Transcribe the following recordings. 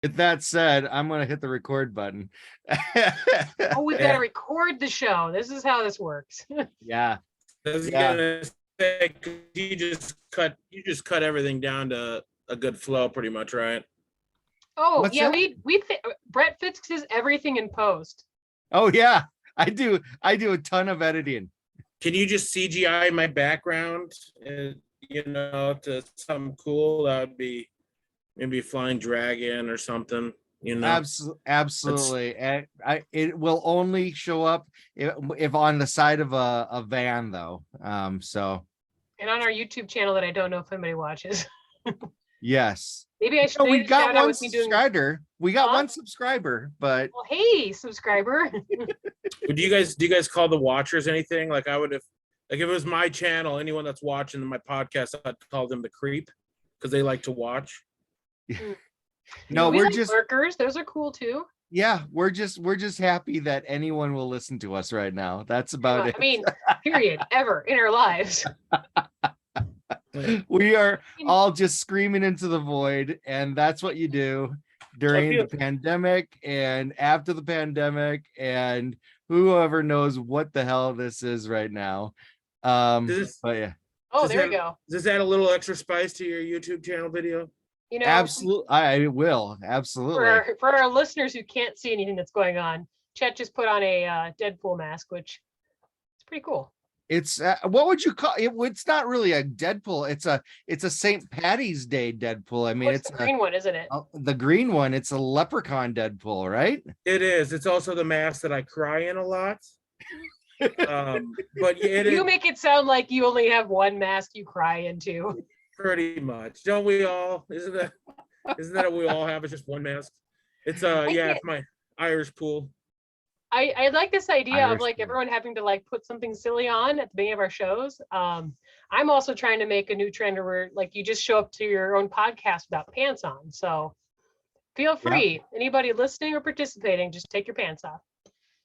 With that said, I'm gonna hit the record button. Oh, we've got to record the show. This is how this works. Yeah. I was Yeah. gonna say, 'cause you just cut everything down to a good flow, pretty much, right? Oh, What's yeah, that? Brett fixes everything in post. Oh yeah, I do a ton of editing. Can you just CGI my background, to something cool? That would be maybe a flying dragon or something. Absolutely. And it will only show up if on the side of a van though. So And on our YouTube channel that I don't know if anybody watches. yes. Maybe I should. We got one with me doing. subscriber. We got one subscriber, but Well, hey, subscriber. Do you guys call the watchers anything? Like I would if it was my channel, anyone that's watching my podcast, I'd call them the creep because they like to watch. No, we we're like just lurkers. Those are cool too. Yeah, we're just happy that anyone will listen to us right now. That's about it. I mean, period, ever in our lives. We are all just screaming into the void, and that's what you do during the pandemic and after the pandemic, and whoever knows what the hell this is right now. But yeah. Oh, there we go. Does this add a little extra spice to your YouTube channel video? Absolutely, I will. Absolutely. For our listeners who can't see anything that's going on, Chet just put on a Deadpool mask, which is pretty cool. It's what would you call it? It's not really a Deadpool. It's a St. Patty's Day Deadpool. I mean, it's the green one, isn't it? The green one. It's a leprechaun Deadpool, right? It is. It's also the mask that I cry in a lot. But you make it sound like you only have one mask you cry into. Pretty much, don't we all? Isn't that what we all have? It's just one mask. It's it's my Irish pool. I like this idea of like everyone having to like put something silly on at the beginning of our shows. I'm also trying to make a new trend where like you just show up to your own podcast without pants on. So feel free. Yep. Anybody listening or participating, just take your pants off.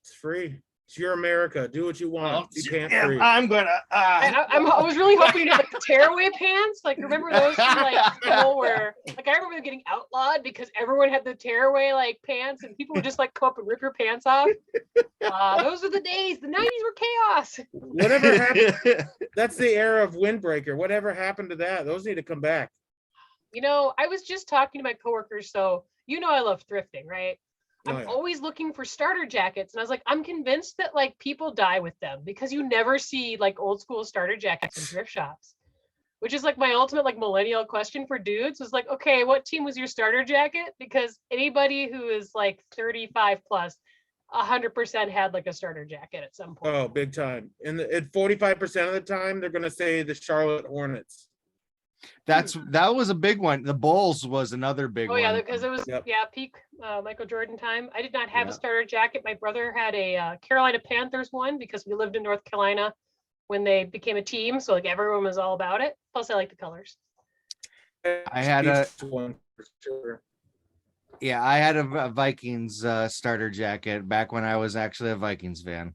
It's free. It's your America. Do what you want. You can't free. I'm gonna. I was really hoping to have like the tearaway pants. Like remember those from like school where like I remember getting outlawed because everyone had the tearaway like pants and people would just like come up and rip your pants off. Those are the days. The 90s were chaos. Whatever happened? That's the era of windbreaker. Whatever happened to that? Those need to come back. I was just talking to my coworkers, so I love thrifting, right? I'm always looking for starter jackets. And I was like, I'm convinced that like people die with them because you never see like old school starter jackets in thrift shops, which is like my ultimate like millennial question for dudes was like, okay, what team was your starter jacket? Because anybody who is like 35 plus 100% had like a starter jacket at some point. Oh, big time. And at 45% of the time, they're going to say the Charlotte Hornets. That was a big one. The Bulls was another big one. Oh yeah, because it was peak Michael Jordan time. I did not have a starter jacket. My brother had a Carolina Panthers one because we lived in North Carolina when they became a team, so like everyone was all about it. Plus, I like the colors. I had a one for sure. Yeah, I had a Vikings starter jacket back when I was actually a Vikings fan.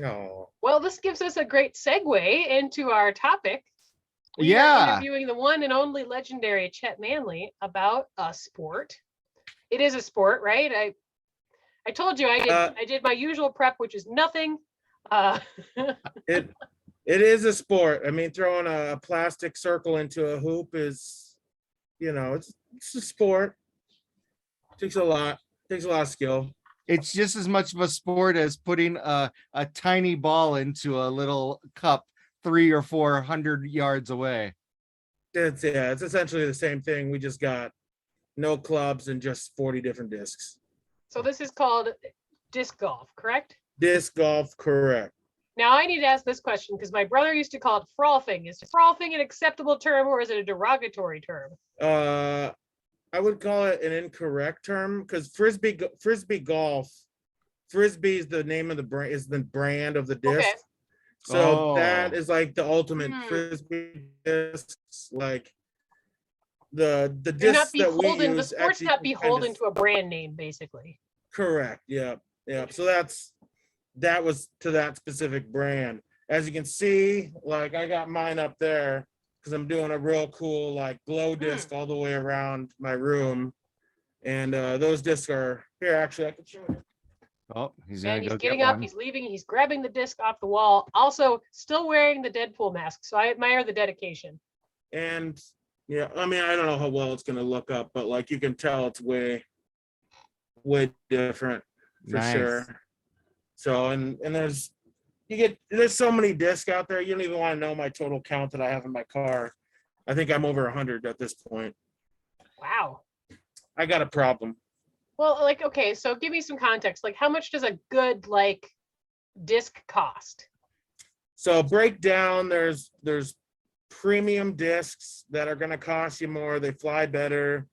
Oh. Well, this gives us a great segue into our topic. We are interviewing the one and only legendary Chet Manley about a sport. It is a sport, right? I told you I did my usual prep, which is nothing. It is a sport. I mean, throwing a plastic circle into a hoop is, it's a sport. Takes a lot of skill. It's just as much of a sport as putting a tiny ball into a little cup 300 or 400 yards away. It's essentially the same thing. We just got no clubs and just 40 different discs. So this is called disc golf, correct? Disc golf, correct. Now I need to ask this question because my brother used to call it frolfing. Is frolfing an acceptable term or is it a derogatory term? I would call it an incorrect term because frisbee golf. Frisbee is the name of the brand, is the brand of the disc. Okay. So that is like the ultimate frisbee discs, like the discs that we use. The sport's not beholden to a brand name, basically. Correct. Yeah. So that was to that specific brand. As you can see, like I got mine up there because I'm doing a real cool like glow disc all the way around my room, And those discs are here. Actually, I can show you. Oh, he's gonna And he's go getting get up, one. he's leaving, he's grabbing the disc off the wall, also still wearing the Deadpool mask. So I admire the dedication. And yeah, I mean, I don't know how well it's gonna look up, but like you can tell it's way different for Nice. sure. So and there's so many discs out there, you don't even want to know my total count that I have in my car. I think I'm over 100 at this point. Wow. I got a problem. Well, like, okay, so give me some context. Like, how much does a good like disc cost? So break down, there's premium discs that are going to cost you more. They fly better.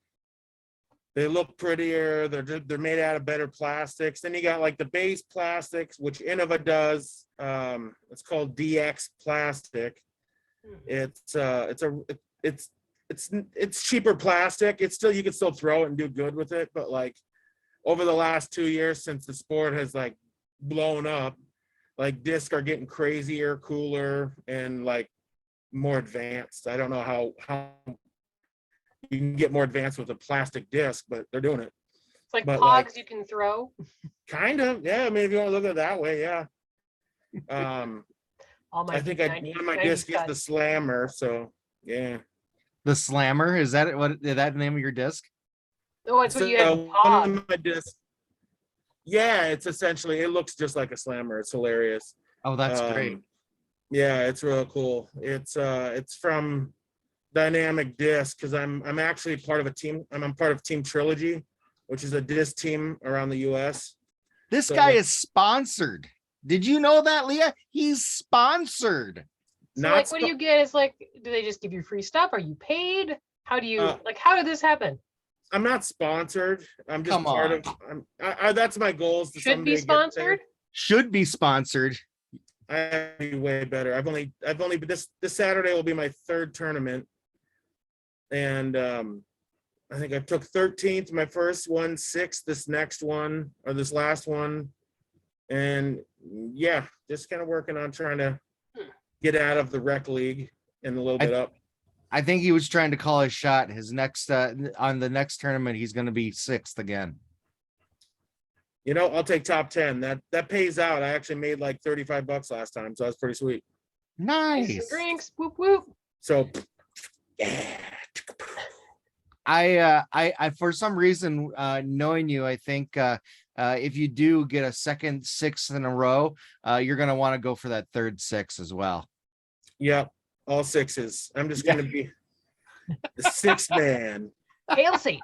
They look prettier. They're made out of better plastics. Then you got like the base plastics, which Innova does. It's called DX plastic. It's cheaper plastic. It's still, you can still throw it and do good with it, but like over the last 2 years since the sport has like blown up, like discs are getting crazier, cooler, and like more advanced. I don't know how you can get more advanced with a plastic disc, but they're doing it. It's like But, pogs like, you can throw. Kind of, yeah. I mean, if you want to look at it that way, yeah. All my I think one of my 90s discs is the cuts. Slammer, so yeah. The Slammer, is that what that name of your disc? Oh, it's what you had in One Pog. of my discs. Yeah, it's essentially, it looks just like a Slammer. It's hilarious. Oh, that's great. Yeah, it's real cool. It's from Dynamic Disc because I'm actually part of a team. I'm part of Team Trilogy, which is a disc team around the US. This So- guy is sponsored. Did you know that, Leah? He's sponsored. So Not like, what do you get? Is like, do they just give you free stuff? Are you paid? How do you like? How did this happen? I'm not sponsored. I'm just Come part on. of. I that's my goal is to Should someday be get there. sponsored. Should be sponsored. I'd be way better. I've only this Saturday will be my third tournament, and I think I took 13th my first one, 6th this next one or this last one, and yeah, just kind of working on trying to get out of the rec league and a little bit up. I think he was trying to call his shot. His next on the next tournament, he's going to be 6th again. You know, I'll take top 10. That pays out. I actually made like $35 last time, so that's pretty sweet. Nice. Drinks. Whoop whoop. So yeah. I for some reason, knowing you, I think if you do get a second 6th in a row, you're going to want to go for that third 6 as well. Yep, all 6s. I'm just gonna be the 6th man. Hail Satan.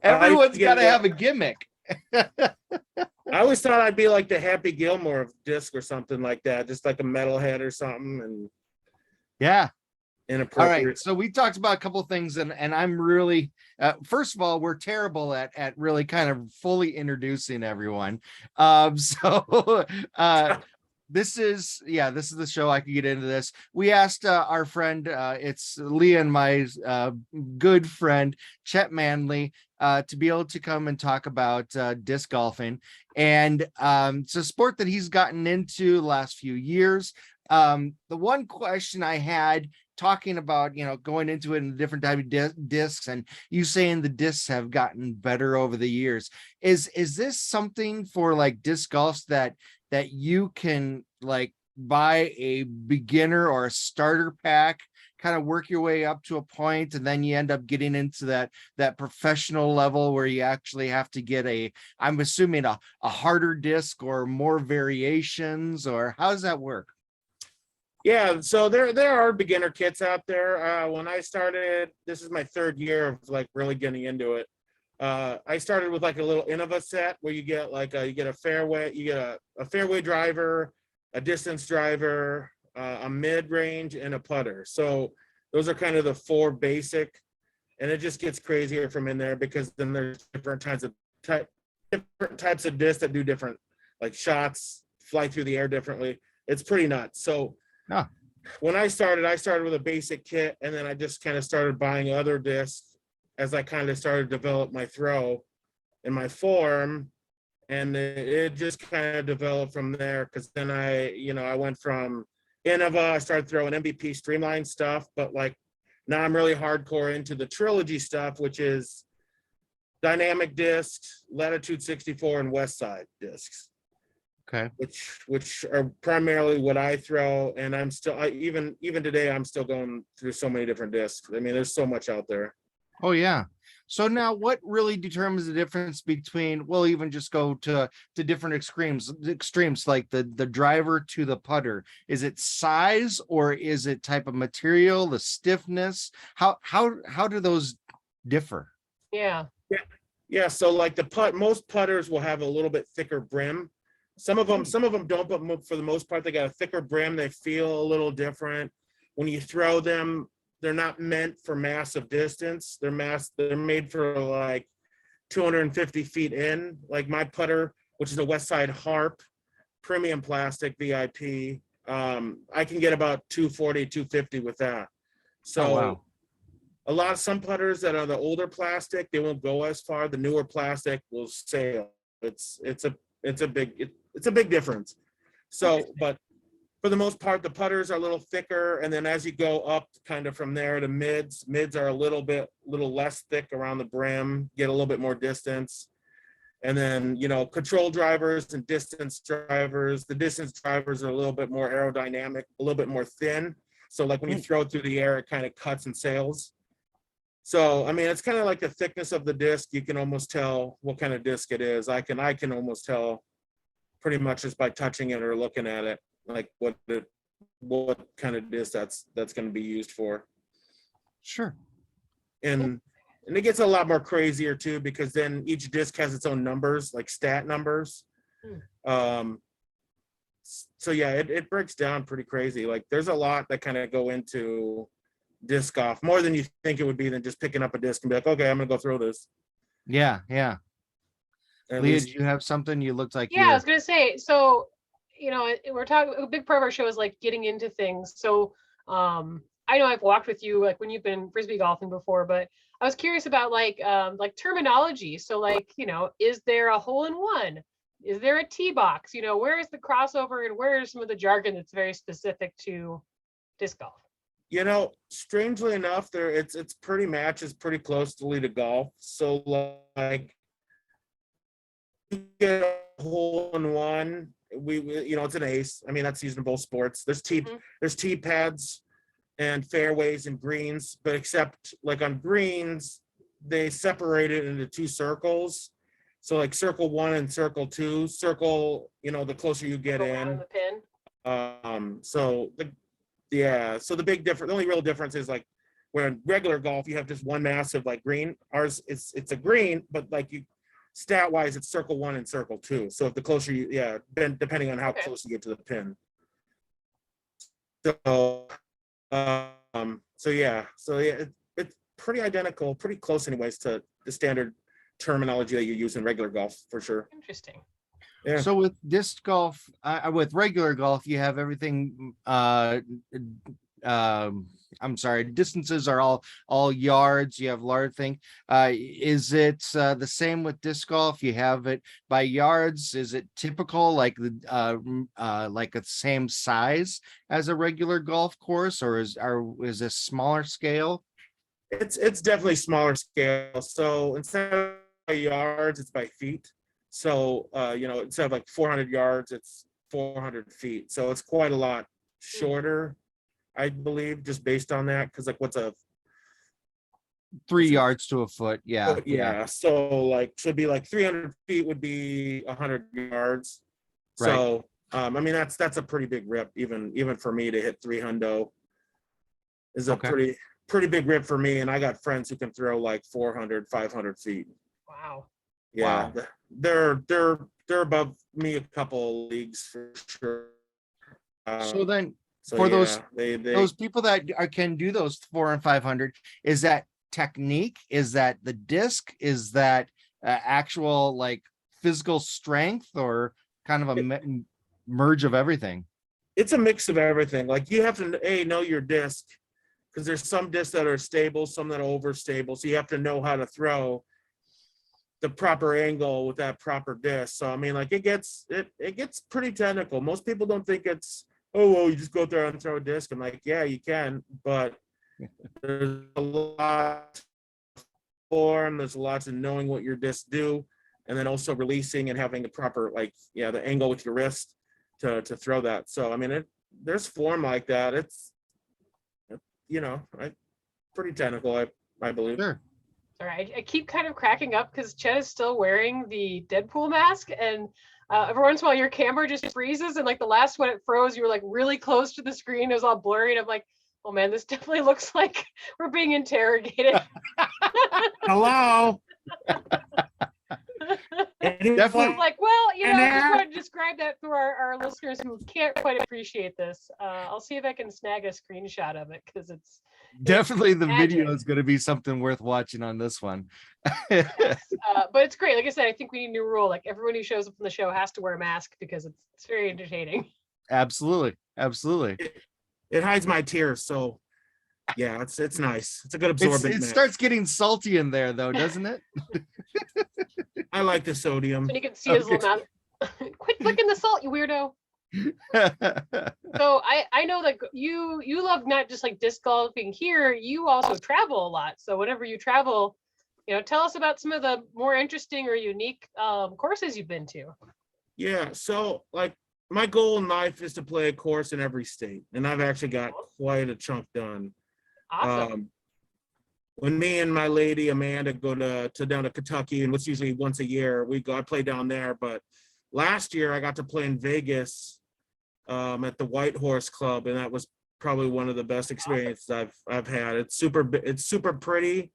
Everyone's get got to it. have a gimmick. I always thought I'd be like the Happy Gilmore of disc or something like that, just like a metalhead or something, and Yeah. All inappropriate. right. So we talked about a couple of things, and I'm really first of all, we're terrible at really kind of fully introducing everyone. So this is the show. I could get into this. We asked our friend, it's Leah and my good friend Chet Manley, to be able to come and talk about disc golfing, and it's a sport that he's gotten into the last few years. The one question I had talking about, going into it in different type of discs, and you saying the discs have gotten better over the years, is this something for like disc golfs that you can like buy a beginner or a starter pack, kind of work your way up to a point, and then you end up getting into that professional level where you actually have to get I'm assuming a harder disc or more variations, or how does that work? Yeah, so there are beginner kits out there. When I started, this is my third year of like really getting into it. I started with like a little Innova set where you get like you get a fairway, you get a fairway driver, a distance driver, a mid range, and a putter. So those are kind of the 4 basic, and it just gets crazier from in there because then there's different types of discs that do different like shots, fly through the air differently. It's pretty nuts. So when I started with a basic kit, and then I just kind of started buying other discs as I kind of started to develop my throw and my form, and it just kind of developed from there. Because then I went from Innova, I started throwing MVP Streamline stuff, but like now I'm really hardcore into the Trilogy stuff, which is dynamic discs, latitude 64 and west side discs, Okay. which are primarily what I throw. And I'm still, even today, I'm still going through so many different discs. I mean, there's so much out there. Oh yeah. So now what really determines the difference between, we'll even just go to different extremes like the driver to the putter. Is it size or is it type of material, the stiffness? How do those differ? Yeah. Yeah, so like most putters will have a little bit thicker brim. Some of them don't, but for the most part, they got a thicker brim. They feel a little different. When you throw them, they're not meant for massive distance. They're made for like 250 feet in. Like my putter, which is a Westside Harp premium plastic VIP. I can get about 240, 250 with that. So Oh, wow. some putters that are the older plastic, they won't go as far. The newer plastic will sail. It's a big difference. So, but for the most part, the putters are a little thicker, and then as you go up, kind of from there to mids are a little less thick around the brim, get a little bit more distance. And then, control drivers and distance drivers. The distance drivers are a little bit more aerodynamic, a little bit more thin. So like when you throw it through the air, it kind of cuts and sails. So, I mean, it's kind of like the thickness of the disc. You can almost tell what kind of disc it is. I can almost tell pretty much just by touching it or looking at it, like what kind of disc that's going to be used for. Sure. And it gets a lot more crazier too, because then each disc has its own numbers, like stat numbers. So yeah, it breaks down pretty crazy. Like there's a lot that kind of go into disc golf, more than you think it would be, than just picking up a disc and be like, okay, I'm gonna go throw this. Yeah. Leah, Least, do you have something? You looked like Yeah, I was gonna say, so we're talking, a big part of our show is like getting into things. So I know I've walked with you like when you've been frisbee golfing before, but I was curious about like terminology. So like, is there a hole in one? Is there a tee box? Where is the crossover and where is some of the jargon that's very specific to disc golf? strangely enough, it's pretty matches pretty closely to golf. So like you get a hole in one, we it's an ace. I mean, that's used in both sports. There's tee pads and fairways and greens, but except like on greens, they separate it into two circles. So like circle 1 and circle 2. Circle, the closer you get in. The pin. So the big difference, the only real difference is like where in regular golf you have just one massive like green. Ours it's a green, but like stat wise it's circle 1 and circle 2. So if the closer then depending on how close you get to the pin. It's pretty identical, pretty close anyways to the standard terminology that you use in regular golf for sure. Interesting. Yeah. So with disc golf, with regular golf, you have everything. I'm sorry, distances are all yards. You have large thing. Is it the same with disc golf? You have it by yards. Is it typical like the same size as a regular golf course, or is this smaller scale? It's definitely smaller scale. So instead of by yards, it's by feet. So instead of like 400 yards, it's 400 feet. So it's quite a lot shorter, I believe, just based on that. Because like, what's 3 yards to a foot? Yeah. Yeah. So like, should be like 300 feet would be 100 yards. Right. So I mean, that's a pretty big rip. Even for me to hit 300 is a pretty big rip for me. And I got friends who can throw like 400, 500 feet. Wow. Yeah. Wow. They're above me a couple leagues for sure. So then for those people that can do those 400 and 500, is that technique? Is that the disc? Is that actual like physical strength, or kind of a merge of everything? It's a mix of everything. Like you have to know your disc, because there's some discs that are stable, some that are overstable. So you have to know how to throw the proper angle with that proper disc. So I mean, like it gets pretty technical. Most people don't think it's, oh well, you just go out there and throw a disc. I'm like, yeah, you can, but there's a lot form. There's lots of knowing what your discs do, and then also releasing and having the proper, like, yeah, the angle with your wrist to throw that. So I mean, there's form like that. It's, you know, pretty technical, I believe. Sure. All right, I keep kind of cracking up because Chet is still wearing the Deadpool mask, and every once in a while your camera just freezes, and like the last one it froze, you were like really close to the screen, it was all blurry, and I'm like, oh man, this definitely looks like we're being interrogated. Hello. Definitely. Like, well, you know, I just want to describe that for our listeners who can't quite appreciate this. I'll see if I can snag a screenshot of it because it's Definitely the magic. video is going to be something worth watching on this one. Yes. But it's great. Like I said, I think we need a new rule. Like everyone who shows up on the show has to wear a mask because it's very entertaining. Absolutely. Absolutely. It hides my tears, so yeah, it's nice. It's a good absorbent. It mask. starts getting salty in there though, doesn't it? I like the sodium. And you can see his little mouth. Quit flicking the salt, you weirdo. So I know that you love not just like disc golfing here, you also travel a lot. So whenever you travel, you know, tell us about some of the more interesting or unique courses you've been to. Yeah, so like my goal in life is to play a course in every state, and I've actually got quite a chunk done. Awesome. When me and my lady Amanda go to down to Kentucky, and what's usually once a year, I play down there. But last year I got to play in Vegas at the White Horse Club, and that was probably one of the best experiences I've had. It's super pretty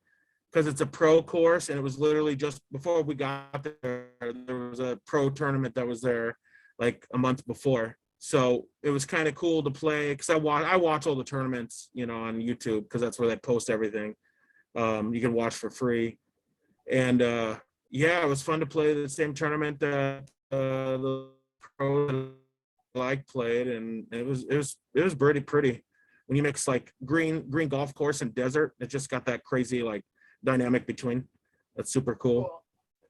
because it's a pro course, and it was literally just before we got there was a pro tournament that was there like a month before. So it was kind of cool to play because I watch all the tournaments, you know, on YouTube because that's where they post everything. You can watch for free, and yeah, it was fun to play the same tournament that the pro like played, and it was pretty. When you mix like green golf course and desert, it just got that crazy like dynamic between. That's super cool.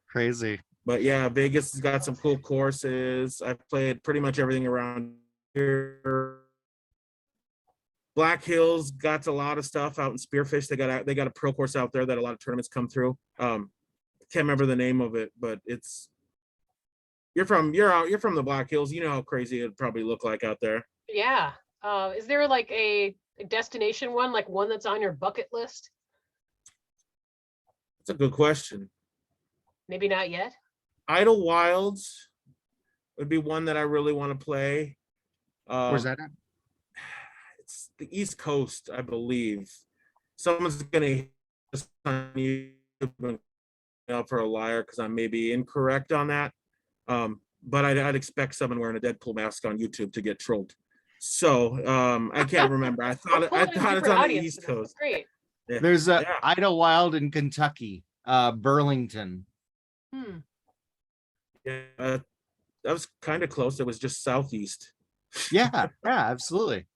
Crazy. But yeah, Vegas has got some cool courses. I've played pretty much everything around here. Black Hills got a lot of stuff out in Spearfish. They got a pro course out there that a lot of tournaments come through. Can't remember the name of it, but it's you're from the Black Hills. You know how crazy it'd probably look like out there. Yeah. Is there like a destination one, like one that's on your bucket list? That's a good question. Maybe not yet. Idlewilds would be one that I really want to play. Where's that at? It's the East Coast, I believe. Someone's gonna up for a liar because I may be incorrect on that. But I'd expect someone wearing a Deadpool mask on YouTube to get trolled. So I can't remember. I thought it's on the East Coast. Great. Yeah. There's a Idlewild in Kentucky, Burlington. Yeah, that was kind of close. It was just southeast. Yeah, absolutely.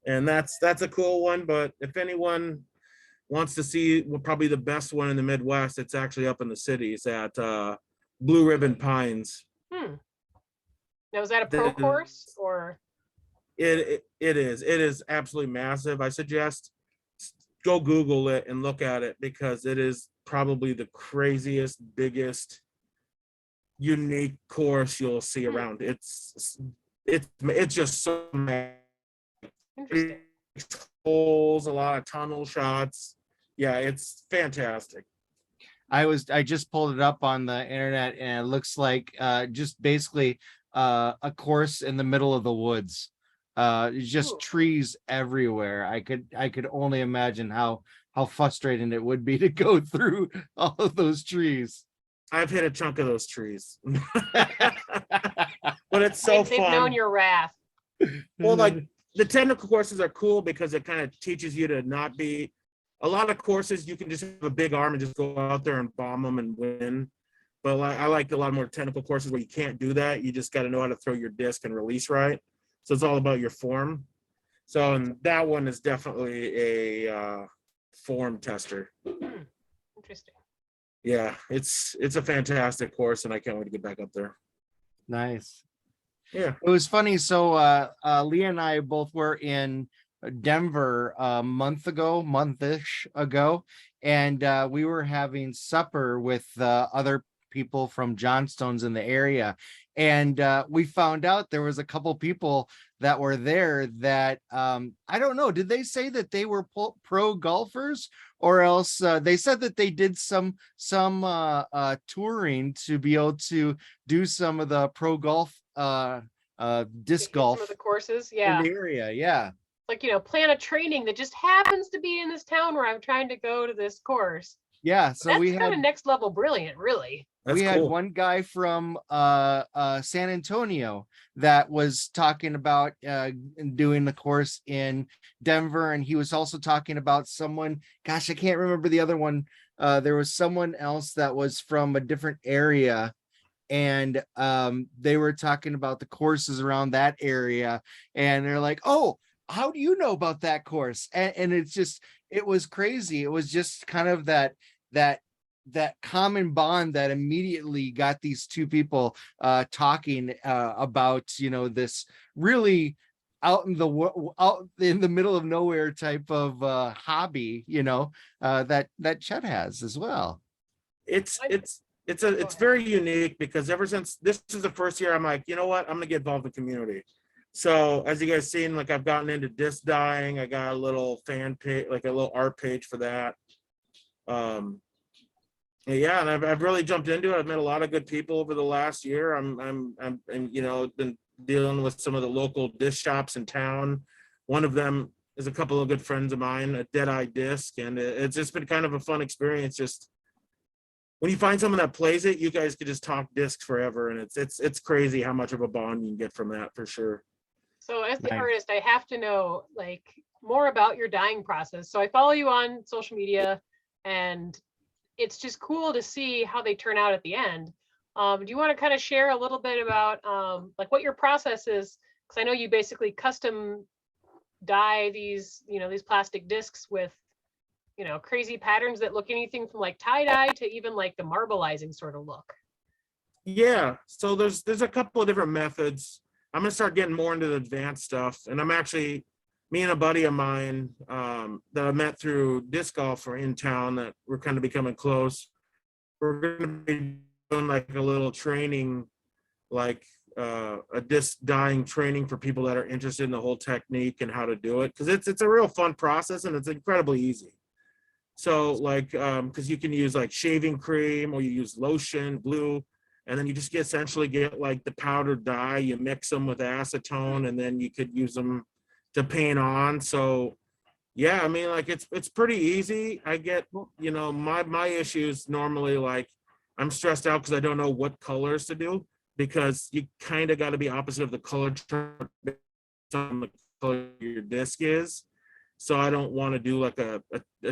And that's a cool one. But if anyone wants to see probably the best one in the Midwest, it's actually up in the city. It's at Blue Ribbon Pines. Now, is that a pro course or? It is absolutely massive. I suggest go Google it and look at it because it is probably the craziest, biggest, unique course you'll see around. It's just so Interesting. holes, a lot of tunnel shots. Yeah, it's fantastic. I just pulled it up on the internet and it looks like just basically a course in the middle of the woods. Just trees everywhere. I could only imagine how frustrating it would be to go through all of those trees. I've hit a chunk of those trees. But it's so They've fun. known your wrath. Well, like the technical courses are cool because it kind of teaches you to not be. A lot of courses you can just have a big arm and just go out there and bomb them and win. But I like a lot more technical courses where you can't do that. You just got to know how to throw your disc and release right. So it's all about your form. So and that one is definitely a form tester. Interesting. Yeah, it's a fantastic course, and I can't wait to get back up there. Nice. Yeah. It was funny. So Leah and I both were in Denver a month-ish ago, and we were having supper with other people from Johnstone's in the area, and we found out there was a couple people that were there that I don't know, did they say that they were pro golfers, or else they said that they did some touring to be able to do some of the pro golf disc golf some of the courses, in yeah. the area. Yeah. Like, plan a training that just happens to be in this town where I'm trying to go to this course. Yeah. So That's we kind had of next level brilliant, really. That's had cool. one guy from San Antonio that was talking about doing the course in Denver, and he was also talking about someone, gosh, I can't remember the other one. There was someone else that was from a different area, and they were talking about the courses around that area, and they're like, oh, how do you know about that course? And it's just, it was crazy. It was just kind of that common bond that immediately got these two people talking about this really out in the middle of nowhere type of hobby, that Chet has as well. It's very unique, because ever since this is the first year, I'm like, you know what, I'm gonna get involved in the community. So as you guys seen, like, I've gotten into disc dyeing. I got a little fan page, like a little art page for that. Yeah, and I've really jumped into it. I've met a lot of good people over the last year. I'm been dealing with some of the local disc shops in town. One of them is a couple of good friends of mine, a Dead Eye Disc, and it's just been kind of a fun experience. Just when you find someone that plays it, you guys could just talk discs forever, and it's crazy how much of a bond you can get from that, for sure. So as the Nice. artist, I have to know like more about your dyeing process. So I follow you on social media, and it's just cool to see how they turn out at the end. Do you want to kind of share a little bit about like what your process is? Because I know you basically custom dye these, these plastic discs with, crazy patterns that look anything from like tie dye to even like the marbleizing sort of look. Yeah, so there's a couple of different methods. I'm gonna start getting more into the advanced stuff, and I'm actually, me and a buddy of mine that I met through disc golf are in town, that we're kind of becoming close. We're gonna be doing like a little training, like a disc dyeing training for people that are interested in the whole technique and how to do it, because it's a real fun process, and it's incredibly easy. So like, because you can use like shaving cream, or you use lotion, glue, and then you just essentially get like the powdered dye, you mix them with acetone, and then you could use them to paint on. So yeah, I mean, like, it's pretty easy. I get, my issues normally, like, I'm stressed out because I don't know what colors to do, because you kind of got to be opposite of the color chart based on the color your disc is. So I don't want to do like a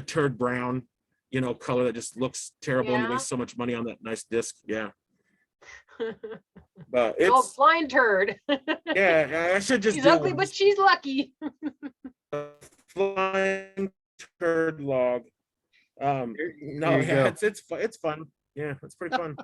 turd brown, color that just looks terrible, and you waste so much money on that nice disc. Yeah. But it's blind turd. Yeah, I should just she's ugly, but she's lucky. Flying turd log. No, yeah, it's fun. Yeah, it's pretty fun.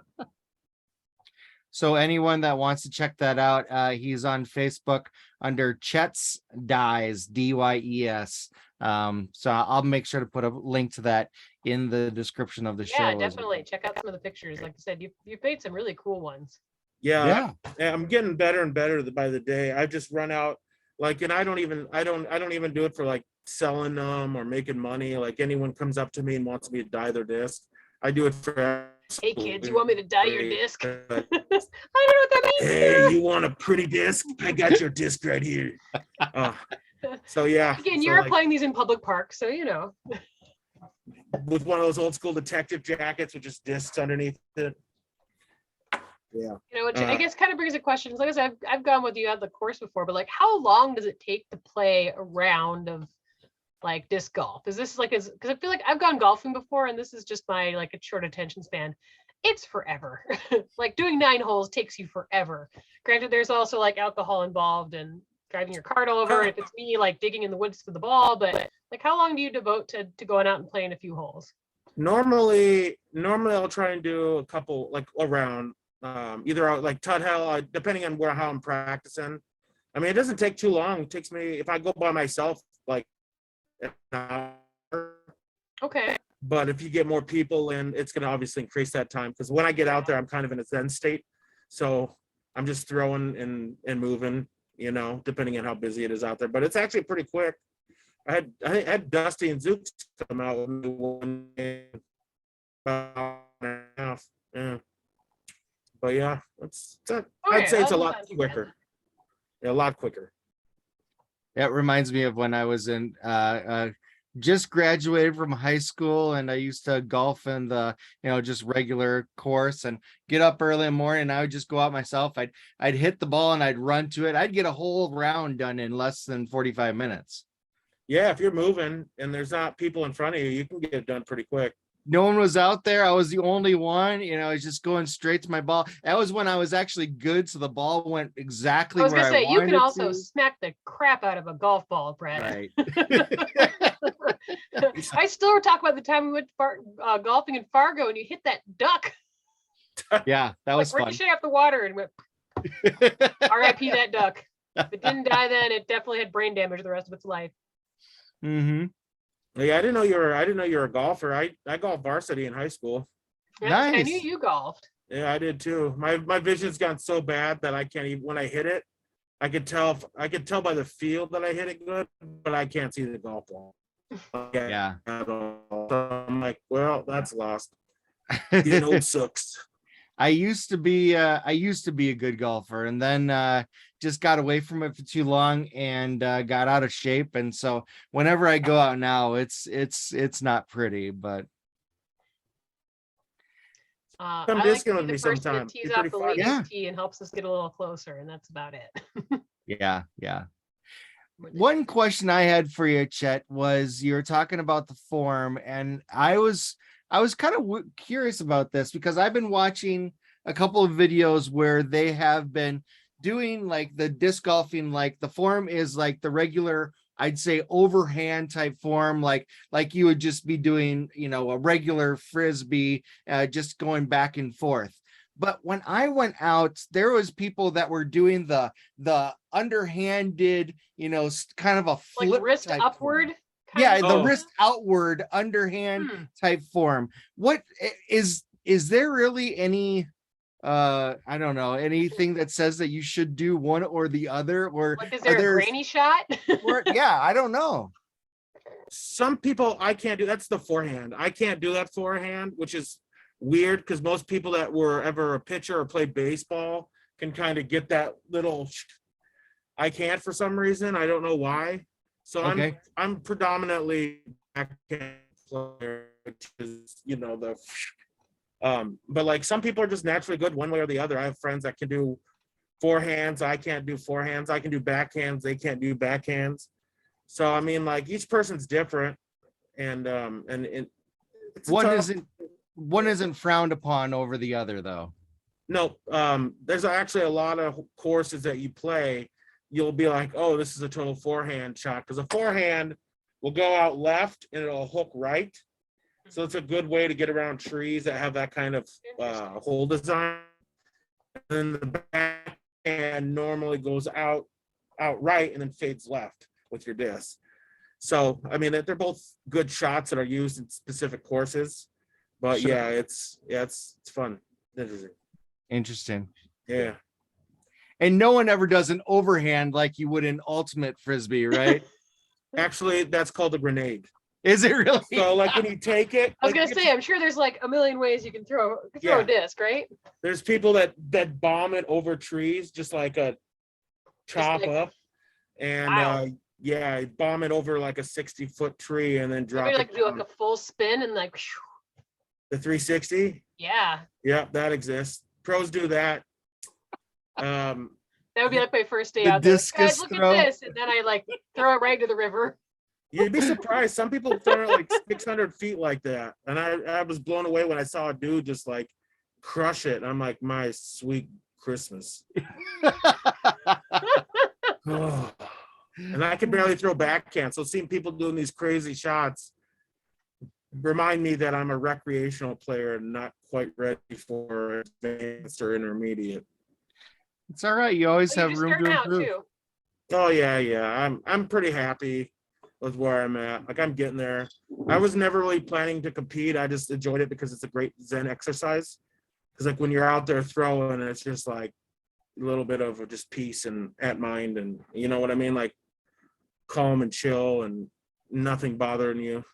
So anyone that wants to check that out, he's on Facebook under Chet's Dyes, DYES. So I'll make sure to put a link to that in the description of the show. Yeah, definitely check out some of the pictures. Like I said, you've made some really cool ones. Yeah, I'm getting better and better by the day. I've just run out, like, and I don't even do it for like selling them or making money. Like, anyone comes up to me and wants me to dye their disc, I do it for. Hey kids, you want me to dye your disc? I don't know what that means. Hey, you want a pretty disc? I got your disc right here. So yeah. Again, so you're like, playing these in public parks, so with one of those old school detective jackets with just discs underneath it. Yeah. Which I guess kind of brings a question. Like I said, I've gone with you at the course before, but like, how long does it take to play a round of like disc golf? Is this like, because I feel like I've gone golfing before, and this is just my like a short attention span. It's forever. Like, doing 9 holes takes you forever. Granted, there's also like alcohol involved and driving your cart over. If it's me, like digging in the woods for the ball, but like, how long do you devote to going out and playing a few holes? Normally I'll try and do a couple, like, around, either out like Tuthill, depending on how I'm practicing. I mean, it doesn't take too long. It takes me, if I go by myself, like an hour. Okay. But if you get more people in, it's going to obviously increase that time. Because when I get out there, I'm kind of in a zen state. So I'm just throwing and moving, you know, depending on how busy it is out there. But it's actually pretty quick. I had Dusty and Zooks come out with me one day, about an hour and a half. Yeah. But yeah, I'd say it's a lot quicker. Yeah, a lot quicker. That reminds me of when I was in just graduated from high school, and I used to golf in the, you know, just regular course and get up early in the morning. And I would just go out myself. I'd hit the ball and I'd run to it. I'd get a whole round done in less than 45 minutes. Yeah, if you're moving and there's not people in front of you, you can get it done pretty quick. No one was out there. I was the only one, you know, I was just going straight to my ball. That was when I was actually good. So the ball went exactly I was where gonna say, I you wanted can also to. smack the crap out of a golf ball, Brad. Right. I still talk about the time we went golfing in Fargo and you hit that duck. Yeah, that was fun. Ricochet off the water and went RIP that duck. If it didn't die then, it definitely had brain damage the rest of its life. Mm-hmm. Yeah, I didn't know you were a golfer. I golfed varsity in high school. Yeah, I Nice. knew you golfed. Yeah, I did too. My vision's gotten so bad that I can't even, when I hit it, I could tell by the field that I hit it good, but I can't see the golf ball. Yeah. At all. So I'm like, well, that's lost. You know, it sucks. I used to be a good golfer, and then just got away from it for too long and got out of shape. And so whenever I go out now, it's not pretty, but Come I disc like to with be me the person sometime. that tees You're off pretty the fun. ladies' Yeah. tee and helps us get a little closer, and that's about it. yeah. One question I had for you, Chet, was you were talking about the form, and I was kind of curious about this because I've been watching a couple of videos where they have been doing like the disc golfing, like the form is like the regular, I'd say overhand type form, like you would just be doing, you know, a regular frisbee, just going back and forth. But when I went out, there was people that were doing the underhanded, you know, kind of a flip, Like wrist type upward. form. Yeah, the Oh. wrist outward underhand type form. What is there really any I don't know, anything that says that you should do one or the other, or Like, is there a granny shot? yeah, I don't know. Some people I can't do. That's the forehand. I can't do that forehand, which is weird because most people that were ever a pitcher or played baseball can kind of get that little. I can't for some reason. I don't know why. So Okay. I'm predominantly backhand player, which is, you know, the. But like some people are just naturally good one way or the other. I have friends that can do forehands. I can't do forehands. I can do backhands. They can't do backhands. So I mean, like each person's different, and it's one isn't frowned upon over the other, though. No, there's actually a lot of courses that you play. You'll be like, oh, this is a total forehand shot, because a forehand will go out left and it'll hook right. So it's a good way to get around trees that have that kind of hole design. And the backhand normally goes out right and then fades left with your disc. So I mean, they're both good shots that are used in specific courses. But Sure. yeah, it's fun. Interesting. Yeah. And no one ever does an overhand like you would in ultimate frisbee, right? Actually, that's called a grenade. Is it really? So like when you take it, I was like, gonna say, I'm sure there's like a million ways you can throw a disc, right? there's people that bomb it over trees, just like a chop like- up, and Wow. yeah, bomb it over like a 60-foot tree and then drop Maybe it like do like down. a full spin and like, The 360. yeah, Yeah, that exists. Pros do that. that would be like my first day The out there. discus Guys, look throw. at this, and then I like throw it right into the river. You'd be surprised. Some people throw it like 600 feet like that, and I was blown away when I saw a dude just like crush it. I'm like, my sweet Christmas. Oh. And I can barely throw backhand. So seeing people doing these crazy shots remind me that I'm a recreational player and not quite ready for advanced or intermediate. It's all right. You always But have you're just room starting to out improve. too. Oh yeah. I'm pretty happy is where I'm at. Like I'm getting there. I was never really planning to compete. I just enjoyed it because it's a great Zen exercise. Because like when you're out there throwing, it's just like a little bit of just peace and at mind, and you know what I mean, like calm and chill and nothing bothering you.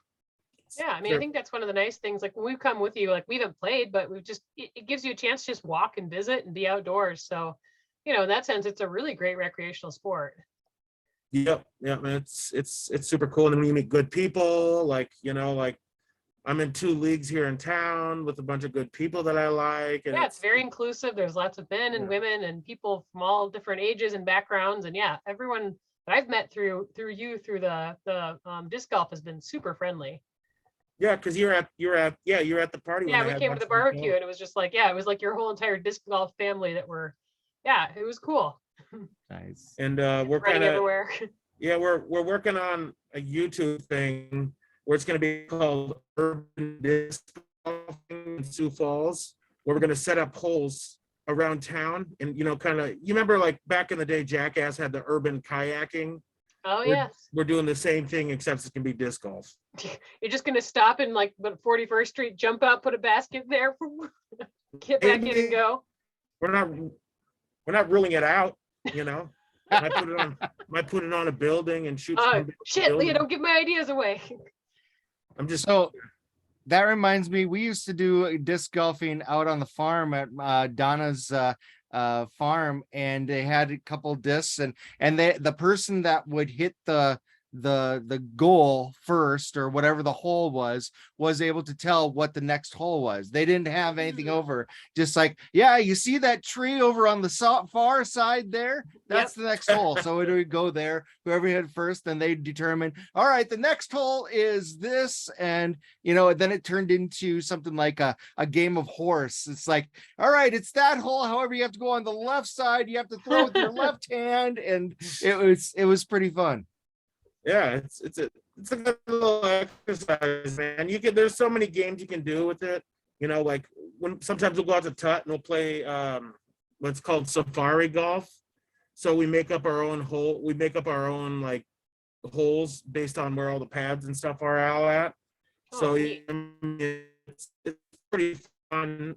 Yeah, I mean, I think that's one of the nice things. Like when we've come with you, like we haven't played, but we've just it gives you a chance to just walk and visit and be outdoors. So, you know, in that sense, it's a really great recreational sport. Yep, yeah, man, it's super cool. And then you meet good people, like you know, like I'm in 2 leagues here in town with a bunch of good people that I like. And Yeah, it's very inclusive. There's lots of men and women and people from all different ages and backgrounds. And yeah, everyone that I've met through you through the disc golf has been super friendly. yeah, because you're at the party. Yeah, when I we had came to lunch the with barbecue Nicole. and it was just like, yeah, it was like your whole entire disc golf family that were, yeah, it was cool. Nice. And we're Running kind of everywhere. yeah, we're working on a YouTube thing where it's going to be called Urban Disc Golfing in Sioux Falls, where we're going to set up holes around town, and you know, kind of, you remember like back in the day, Jackass had the urban kayaking. Oh We're, yes. we're doing the same thing, except it's going to be disc golf. You're just gonna stop in like 41st Street, jump out, put a basket there, get back in and go. We're not ruling it out, you know. Might put it on a building and shoot. Oh somebody off the shit, Leah, building. don't give my ideas away. I'm just So that reminds me, we used to do disc golfing out on the farm at Donna's farm, and they had a couple discs, and the person that would hit the goal first, or whatever the hole was able to tell what the next hole was. They didn't have anything over, just like, yeah, you see that tree over on the far side there, that's the next hole. So it would go there, whoever hit first, and they determine, all right, the next hole is this. And you know, then it turned into something like a game of horse. It's like, all right, it's that hole, however you have to go on the left side, you have to throw with your left hand, and it was pretty fun. Yeah, it's a good little exercise, man. There's so many games you can do with it. You know, like when sometimes we'll go out to Tut and we'll play what's called safari golf. So we make up our own hole. We make up our own like holes based on where all the pads and stuff are all at. So it's pretty fun.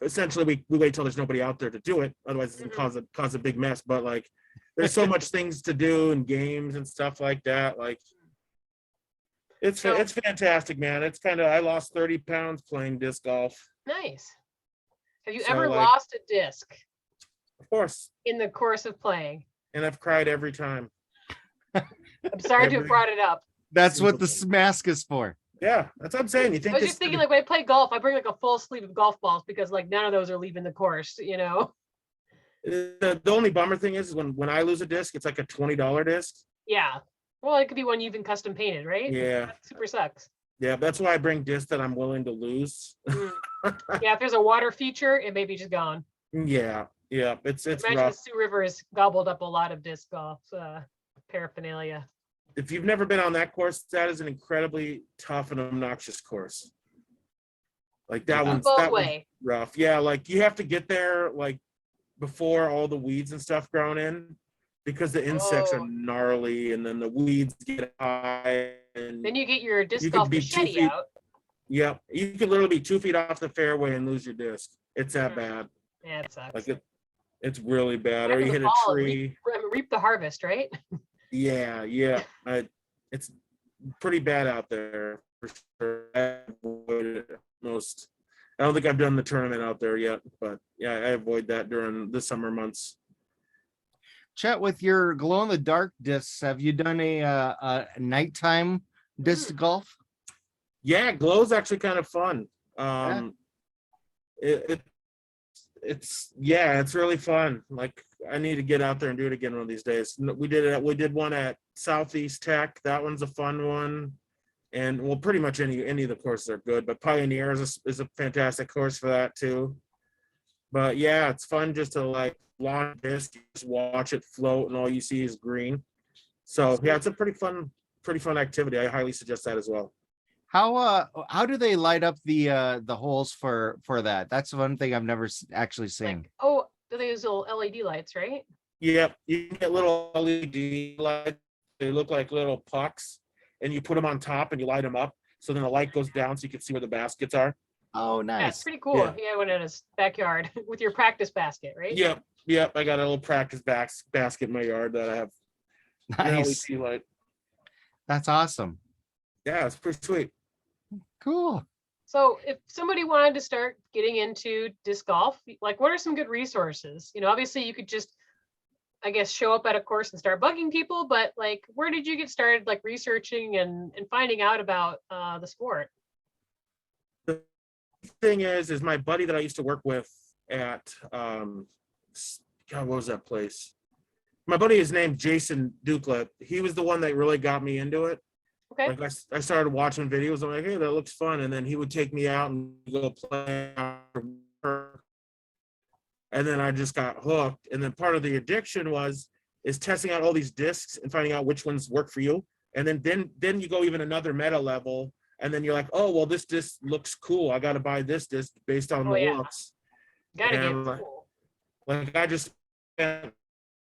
Essentially, we wait till there's nobody out there to do it. Otherwise, it's gonna cause a big mess. But like, there's so much things to do and games and stuff like that. Like, it's fantastic, man. It's kind of, I lost 30 pounds playing disc golf. Nice. Have you So, ever like, lost a disc Of course. in the course of playing? And I've cried every time. I'm sorry to have brought it up. That's what the mask is for. Yeah, that's what I'm saying. You think I was just thinking, like, when I play golf, I bring like a full sleeve of golf balls because like none of those are leaving the course, you know? the only bummer thing is when I lose a disc, it's like a $20 disc. Yeah. Well, it could be one you've even custom painted, right? Yeah. That super sucks. Yeah, that's why I bring discs that I'm willing to lose. Yeah, if there's a water feature, it may be just gone. Yeah, it's Imagine rough. the Sioux River has gobbled up a lot of disc golf paraphernalia. If you've never been on that course, that is an incredibly tough and obnoxious course. Like that one's rough. Yeah, like you have to get there like before all the weeds and stuff grown in, because the insects are gnarly, and then the weeds get high. And then you get your disc golf machete out. Yep, you can literally be 2 feet off the fairway and lose your disc. It's that bad. Yeah, it sucks. Like it's really bad. Or you hit a tree. Reap the harvest, right? Yeah. It's pretty bad out there for sure. I avoid it most. I don't think I've done the tournament out there yet, but yeah, I avoid that during the summer months. Chet, with your glow in the dark discs, have you done a nighttime disc golf? Yeah, glow's actually kind of fun. It's really fun. Like, I need to get out there and do it again one of these days. We did one at Southeast Tech. That one's a fun one. And well, pretty much any of the courses are good, but Pioneer is a fantastic course for that too. But yeah, it's fun just to like launch disc, just watch it float, and all you see is green. So yeah, it's a pretty fun activity. I highly suggest that as well. How do they light up the holes for that? That's one thing I've never actually seen. Like, do they use little LED lights, right? Yep, you can get little LED lights they look like little pucks, and you put them on top and you light them up. So then the light goes down so you can see where the baskets are. Oh, Yeah, it's nice. pretty cool. Yeah. Yeah, went in his backyard with your practice basket, right? Yep. Yep. I got a little practice basket in my yard that I have an Nice. LED light. That's awesome. Yeah, it's pretty sweet. Cool. So if somebody wanted to start getting into disc golf, like what are some good resources? You know, obviously you could just, I guess, show up at a course and start bugging people, but like, where did you get started, like researching and finding out about the sport? The thing is my buddy that I used to work with at, God, what was that place? My buddy is named Jason Ducla. He was the one that really got me into it. Okay. Like I started watching videos. I'm like, hey, that looks fun. And then he would take me out and go play. And then I just got hooked. And then part of the addiction is testing out all these discs and finding out which ones work for you. And then you go even another meta level. And then you're like, oh, well, this disc looks cool. I got to buy this disc based on the looks. Gotta get And cool. like I just spent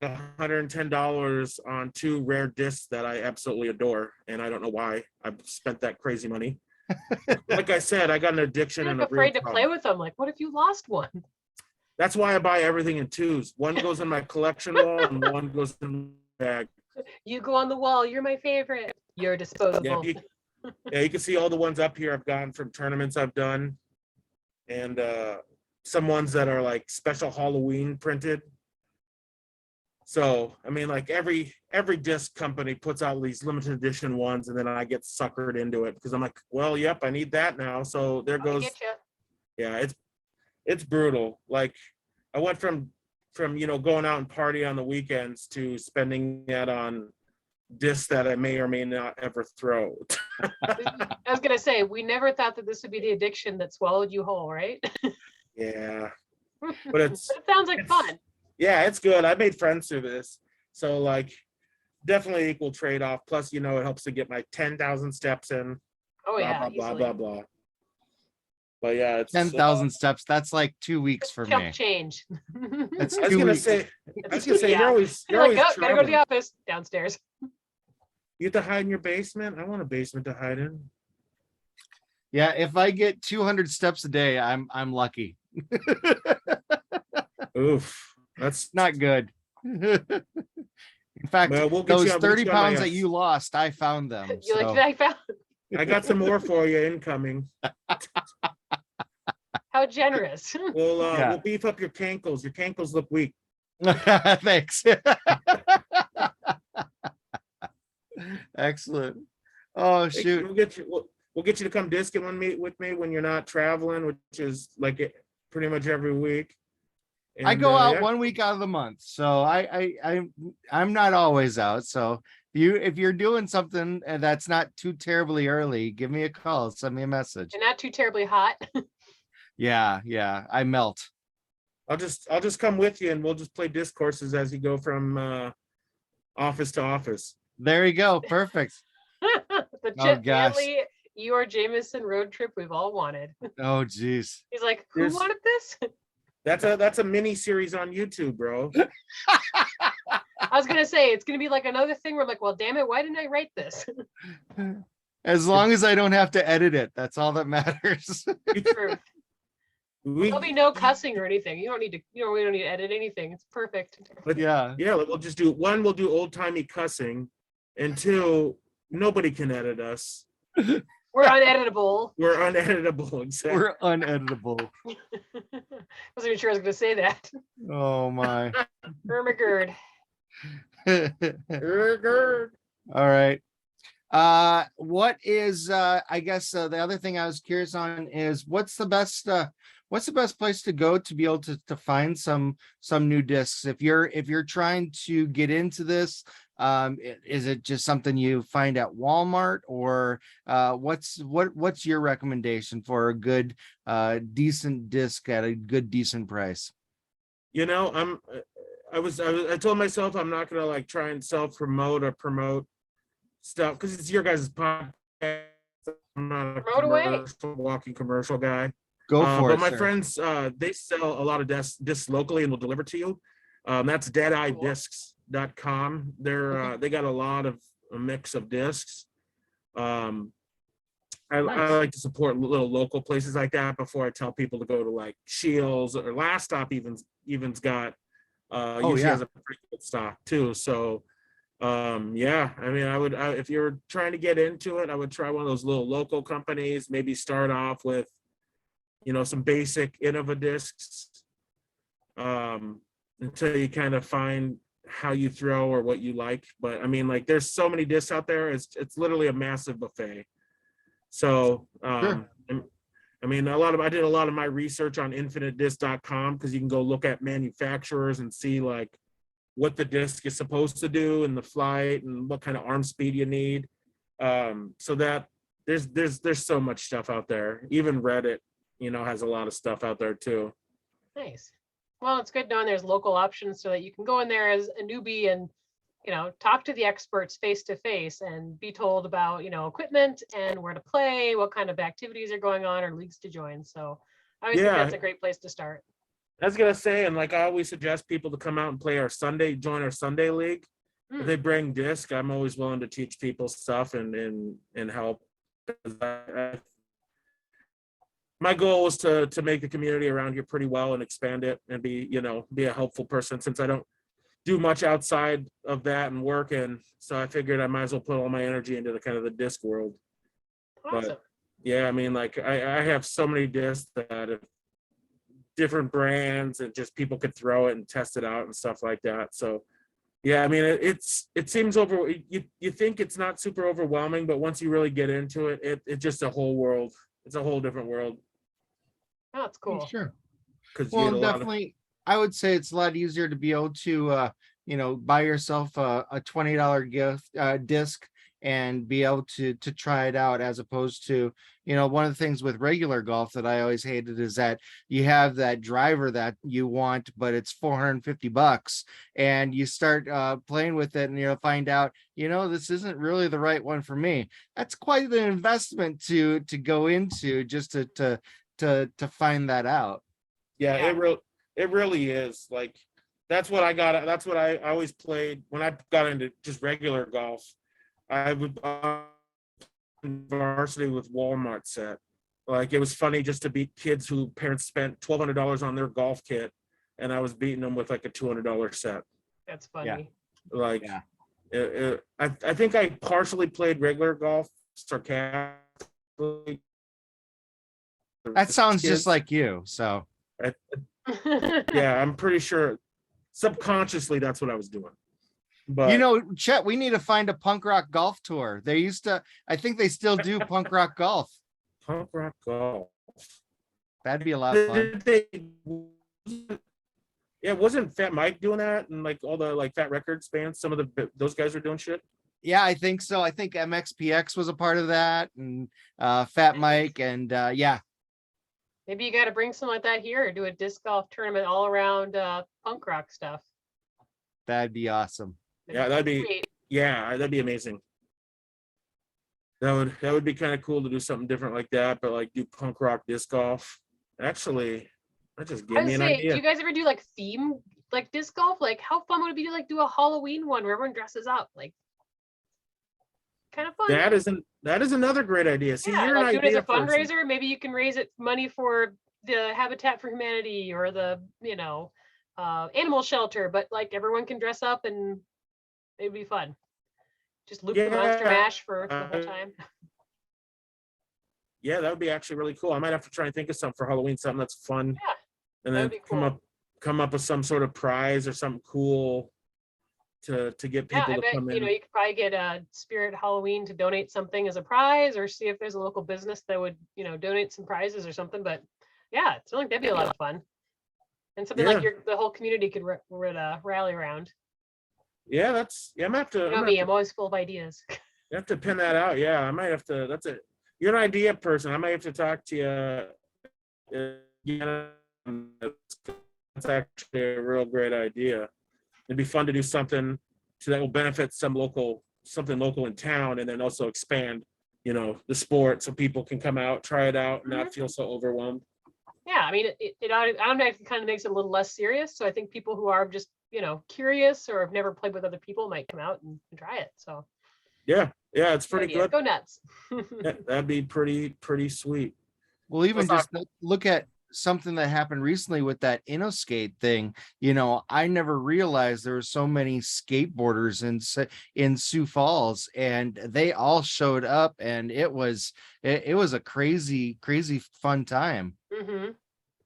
$110 on 2 rare discs that I absolutely adore, and I don't know why I spent that crazy money. Like I said, I got an addiction You're and like a real afraid to problem. play with them. Like, what if you lost one? That's why I buy everything in 2s. One goes in my collection wall and one goes in my bag. You go on the wall. You're my favorite. You're disposable. Yeah, you can see all the ones up here I've gotten from tournaments I've done, and some ones that are like special Halloween printed. So, I mean, like every disc company puts out these limited edition ones, and then I get suckered into it because I'm like, well, yep, I need that now. So there I goes. get you. Yeah, it's brutal. Like I went from going out and party on the weekends to spending that on discs that I may or may not ever throw. I was gonna say, we never thought that this would be the addiction that swallowed you whole, right? Yeah, but But it sounds like fun. Yeah, it's good. I made friends through this. So like definitely equal trade-off. Plus, it helps to get my 10,000 steps in. Oh yeah, Blah, blah, easily. blah, blah, blah. But yeah, it's 10,000 steps. That's like 2 weeks for Chump me. change. That's I was 2 gonna weeks. say, you're Yeah. always You're like, oh, gotta go to traveling. the office downstairs. You have to hide in your basement. I want a basement to hide in. Yeah, if I get 200 steps a day, I'm lucky. Oof, that's Not good. In fact, well. We'll get those you on- 30 we'll get you on my pounds that ass. you lost, I found them. You're so- like, I found. I got some more for you incoming. How generous. Yeah. We'll beef up your cankles. Your cankles look weak. Thanks. Excellent. Oh shoot. We'll get you to come discing with me when you're not traveling, which is like pretty much every week. I And, go out yeah. 1 week out of the month, so I'm not always out. So if you're doing something that's not too terribly early, give me a call, send me a message. And not too terribly hot. Yeah, I melt. I'll just come with you and we'll just play disc courses as you go from office to office. There you go. Perfect. The Oh, Chip gosh. family, Eeyore Jameson road trip we've all wanted. Oh geez. He's like, who There's- wanted this? That's a mini series on YouTube, bro. I was gonna say it's gonna be like another thing where I'm like, well, damn it, why didn't I write this? As long as I don't have to edit it, that's all that matters. True. We, There'll be no cussing or anything. We don't need to edit anything. It's perfect. Yeah. yeah, we'll just do one. We'll do old timey cussing, and 2, nobody can edit us. We're uneditable. We're uneditable. Exactly. We're uneditable. Wasn't even sure I was gonna say that. Oh my. Ermagerd. All right. What is I guess the other thing I was curious on is what's the best place to go to be able to find some new discs if you're trying to get into this? Is it just something you find at Walmart, or what's your recommendation for a good decent disc at a good decent price? I told myself I'm not gonna like try and self-promote or promote stuff because it's your guys' podcast. I'm not a Promote away. walking commercial guy. Go for But it. my sir. friends, they sell a lot of discs locally and will deliver to you. That's deadeyediscs.com. They got a lot of a mix of discs. I Nice. like to support little local places like that before I tell people to go to like Shields, or Last Stop even's got usually yeah. has a pretty good stock too. So yeah, I mean, if you're trying to get into it, I would try one of those little local companies. Maybe start off with, some basic Innova discs, until you kind of find how you throw or what you like. But I mean, like, there's so many discs out there. It's literally a massive buffet. So Sure. I mean, I did a lot of my research on infinitedisc.com, because you can go look at manufacturers and see like what the disc is supposed to do in the flight and what kind of arm speed you need. So that there's so much stuff out there. Even Reddit, has a lot of stuff out there too. Nice. Well, it's good knowing there's local options so that you can go in there as a newbie and, talk to the experts face to face and be told about, equipment and where to play, what kind of activities are going on or leagues to join. So I always think Yeah. that's a great place to start. I was gonna say, and like I always suggest people to come out and play join our Sunday league. If they bring disc, I'm always willing to teach people stuff and help. My goal was to make the community around here pretty well and expand it and be a helpful person, since I don't do much outside of that and work. And so I figured I might as well put all my energy into the kind of the disc world. Awesome. But yeah, I mean, like I have so many discs that have different brands, and just people could throw it and test it out and stuff like that. So yeah, I mean, it seems you think it's not super overwhelming, but once you really get into it, it's just a whole world. It's a whole different world. Oh, that's cool. Sure. Because Well, definitely, I would say it's a lot easier to be able to, buy yourself a $20 gift disc and be able to try it out, as opposed to, one of the things with regular golf that I always hated is that you have that driver that you want, but it's $450, and you start playing with it, and you'll find out, this isn't really the right one for me. That's quite an investment to go into just to find that out. Yeah, Yeah. it really is. Like, that's what I always played when I got into just regular golf. I would varsity with Walmart set. Like, it was funny just to beat kids who parents spent $1,200 on their golf kit, and I was beating them with like a $200 set. That's funny. Like, Yeah. I think I partially played regular golf sarcastically. That sounds Kids. just like you. So Yeah, I'm pretty sure subconsciously that's what I was doing. But Chet, we need to find a punk rock golf tour. They used to, I think they still do punk rock golf. punk rock golf. That'd be a lot of fun. Yeah, wasn't Fat Mike doing that, and like all the like Fat Records bands? Some of those guys were doing shit. Yeah, I think so. I think MXPX was a part of that, and Fat Mike, and yeah. Maybe you got to bring something like that here or do a disc golf tournament all around punk rock stuff. That'd be awesome. That'd be amazing. That would be kind of cool to do something different like that, but like do punk rock disc golf. Actually, that just gave me an idea. Do you guys ever do like theme like disc golf? Like, how fun would it be to like do a Halloween one where everyone dresses up? Like, kind of fun. That is another great idea. See, yeah, you're like an do it as idea a person. fundraiser. Maybe you can raise it money for the Habitat for Humanity or the animal shelter, but like everyone can dress up and it'd be fun. Just loop the Monster Mash for the whole time. Yeah, that would be actually really cool. I might have to try and think of something for Halloween, something that's fun. Yeah, and then come up with some sort of prize or something cool to get people to come in. You could probably get a Spirit Halloween to donate something as a prize, or see if there's a local business that would donate some prizes or something. But yeah, it's like that'd be a lot of fun, and something like the whole community could rally around. Yeah, I'm gonna have to. I'm always full of ideas. You have to pin that out. Yeah, I might have to. That's it. You're an idea person. I might have to talk to you. That's actually a real great idea. It'd be fun to do something that will benefit something local in town, and then also expand, the sport so people can come out, try it out, and not feel so overwhelmed. Yeah, I mean, it automatically kind of makes it a little less serious. So I think people who are just, curious or have never played with other people might come out and try it. So Yeah, it's pretty idea. good. Go nuts. Yeah, that'd be pretty sweet. Well, even Let's just look at something that happened recently with that InnoSkate thing. I never realized there were so many skateboarders in Sioux Falls, and they all showed up, and it was a crazy fun time. Hmm.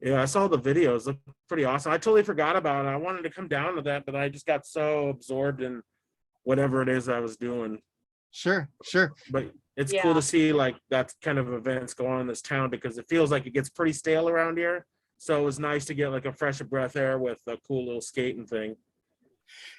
Yeah, I saw the videos. Look pretty awesome. I totally forgot about it. I wanted to come down to that, but I just got so absorbed in whatever it is I was doing. Sure. But it's Yeah. cool to see like that kind of events go on in this town, because it feels like it gets pretty stale around here. So it was nice to get like a fresh of breath air with a cool little skating thing.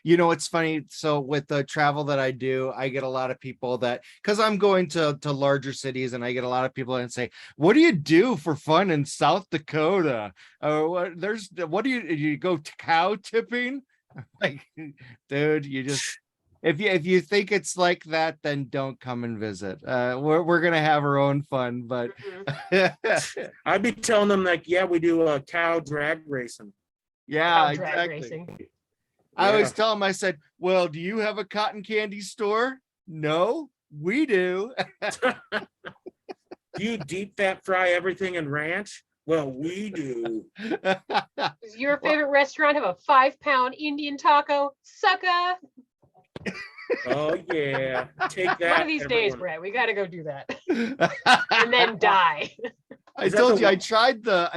It's funny. So with the travel that I do, I get a lot of people that, because I'm going to larger cities, and I get a lot of people that say, what do you do for fun in South Dakota? Or what do you go to cow tipping? Like, dude, you just, if you think it's like that, then don't come and visit. We're gonna have our own fun, but I'd be telling them like, yeah, we do cow drag racing. yeah, Drag exactly. racing. I always tell them, I said, well, do you have a cotton candy store? No, we do. Do you deep fat fry everything in ranch? Well, we do. Does your favorite restaurant have a 5-pound Indian taco? Sucker. Oh yeah, take that. One of these days, everyone. Brett, we got to go do that and then die. I Is that told the you I one-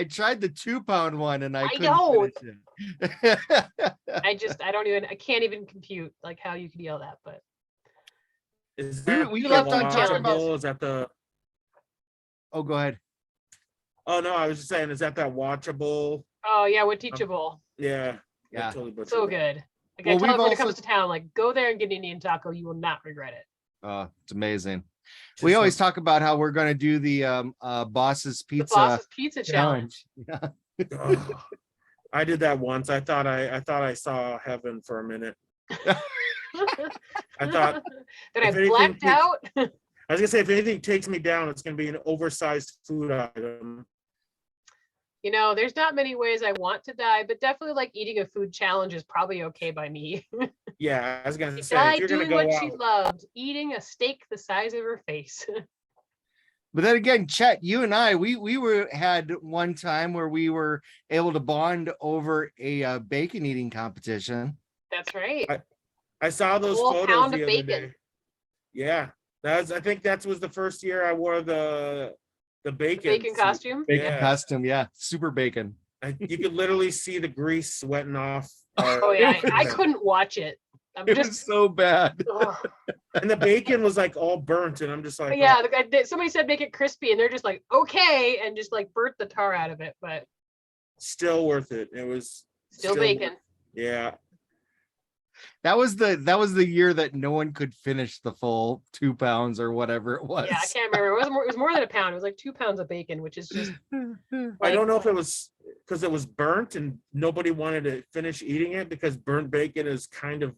tried the 2-pound one, and I couldn't know. finish it. I can't even compute like how you could yell that, but Is We- that we the left on Watcha talking about- Bowl? Is that the? Oh, go ahead. Oh no, I was just saying, is that watchable? oh yeah, we're teachable. Yeah. I Yeah. totally butchered So that. good. Like Well, I tell we've everyone who comes also- to town, like go there and get an Indian taco. You will not regret it. Oh, it's amazing. Just We always like- talk about how we're going to do the Boss's The Pizza boss's pizza challenge. challenge. Yeah. Oh, I did that once. I thought I saw heaven for a minute. I thought then I if anything blacked takes- out. I was gonna say, if anything takes me down, it's gonna be an oversized food item. There's not many ways I want to die, but definitely like eating a food challenge is probably okay by me. Yeah, I was gonna She say, died if you're gonna doing go what she out, loved, eating a steak the size of her face. But then again, Chet, you and I, we had one time where we were able to bond over a bacon eating competition. That's right. I saw those Whole photos pound of the other bacon. day. Yeah, I think that was the first year I wore the bacon Bacon suit. costume. Bacon Yeah. costume, yeah, super bacon. You could literally see the grease sweating off. Oh yeah, I couldn't watch it. I'm It was just. so bad. Ugh. And the bacon was like all burnt, and I'm just like, Yeah, the guy, somebody said make it crispy, and they're just like, okay, and just like burnt the tar out of it, but still worth it. It was still bacon. Yeah, That was the year that no one could finish the full 2 pounds or whatever it was. Yeah, I can't remember. It was more than a pound. It was like 2 pounds of bacon, which is just I don't know if it was because it was burnt and nobody wanted to finish eating it, because burnt bacon is kind of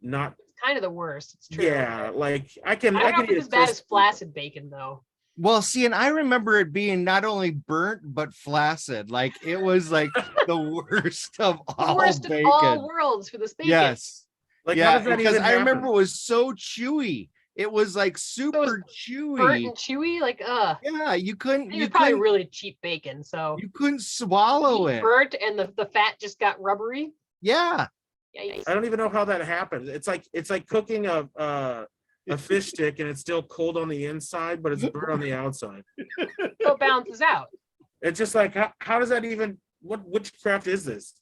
not. kind of the worst. It's true. Yeah, like I I don't know can if eat it's as it bad as crispy. flaccid bacon though. Well, see, and I remember it being not only burnt but flaccid. Like it was like the worst of The all worst of bacon. all worlds for this bacon. Yes. Like, how Yeah, does that because even I remember happen? it was so chewy. It was like super burnt chewy. and chewy, like Yeah, you couldn't it you was probably couldn't, really cheap bacon. So you couldn't swallow Meat it. burnt and the fat just got rubbery. Yeah. Yeah, I don't even know how that happens. It's like cooking a fish stick and it's still cold on the inside, but it's burnt on the outside. so it balances out. It's just like how does that even? What witchcraft is this?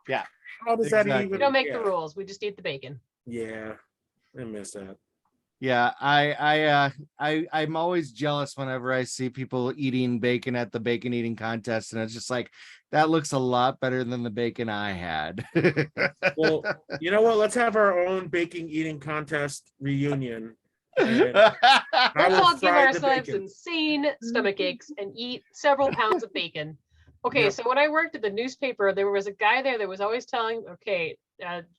Yeah, How does that exactly. even? We don't make yeah. the rules. We just eat the bacon. Yeah, I miss that. Yeah, I'm always jealous whenever I see people eating bacon at the bacon eating contest, and it's just like that looks a lot better than the bacon I had. Well, you know what? Let's have our own baking eating contest reunion. And Let's will all give fry the ourselves bacon. insane stomach aches and eat several pounds of bacon. Okay, Yep. so when I worked at the newspaper, there was a guy there that was always telling,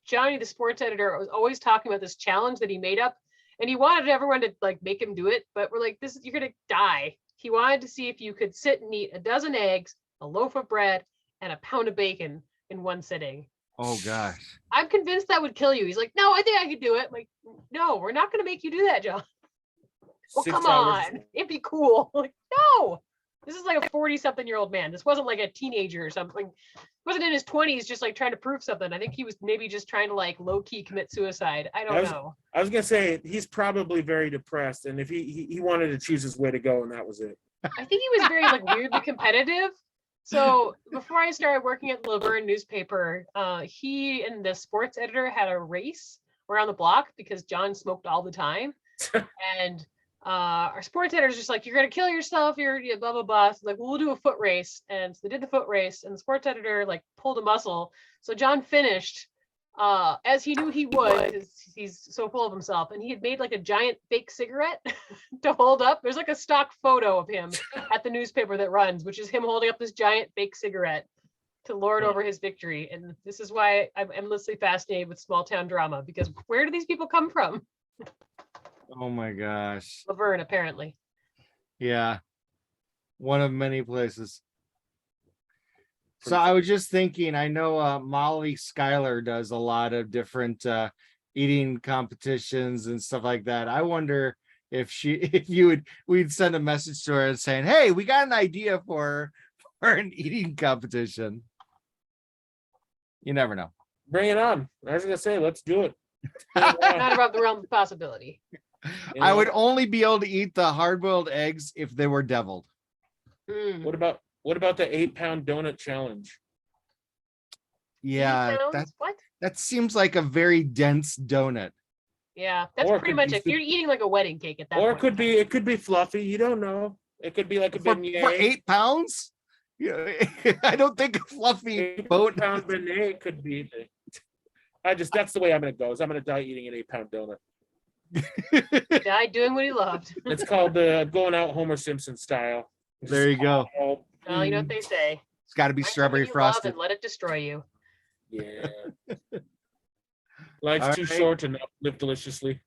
Johnny, the sports editor, was always talking about this challenge that he made up, and he wanted everyone to like make him do it, but we're like, you're gonna die. He wanted to see if you could sit and eat a dozen eggs, a loaf of bread, and a pound of bacon in one sitting. Oh gosh. I'm convinced that would kill you. He's like, no, I think I could do it. I'm like, no, we're not going to make you do that, John. Well, 6 come hours. on. It'd be cool. Like, no. This is like a 40-something-year-old man. This wasn't like a teenager or something. He wasn't in his 20s just like trying to prove something. I think he was maybe just trying to like low-key commit suicide. I don't know. I was gonna say he's probably very depressed, and if he wanted to choose his way to go, and that was it. I think he was very like weirdly competitive. So before I started working at the Laverne newspaper, he and the sports editor had a race around the block because John smoked all the time. And our sports editor's just like, you're gonna kill yourself, you're blah blah blah. So like, well, we'll do a foot race. And so they did the foot race, and the sports editor like pulled a muscle. So John finished as he knew he would, because he's so full of himself, and he had made like a giant fake cigarette to hold up. There's like a stock photo of him at the newspaper that runs, which is him holding up this giant fake cigarette to lord over his victory. And this is why I'm endlessly fascinated with small town drama, because where do these people come from? Oh my gosh. Laverne, apparently. Yeah. One of many places. So I was just thinking, I know Molly Schuyler does a lot of different eating competitions and stuff like that. I wonder if we'd send a message to her saying, hey, we got an idea for an eating competition. You never know. Bring it on. I was gonna say, let's do it. Not above the realm of possibility. I would only be able to eat the hard-boiled eggs if they were deviled. What about the 8-pound donut challenge? Yeah, that seems like a very dense donut. Yeah, that's pretty much it. You're eating like a wedding cake at that point. Or it could be fluffy. You don't know. It could be like a beignet. For 8 pounds? Yeah, I don't think a fluffy 8-pound beignet could be. That's the way I'm gonna go. I'm gonna die eating an 8-pound donut. Died doing what he loved. It's called going out Homer Simpson style. There you go. Well, you know what they say. It's got to be strawberry frosted. And let it destroy you. Yeah. Life's too short to not live deliciously.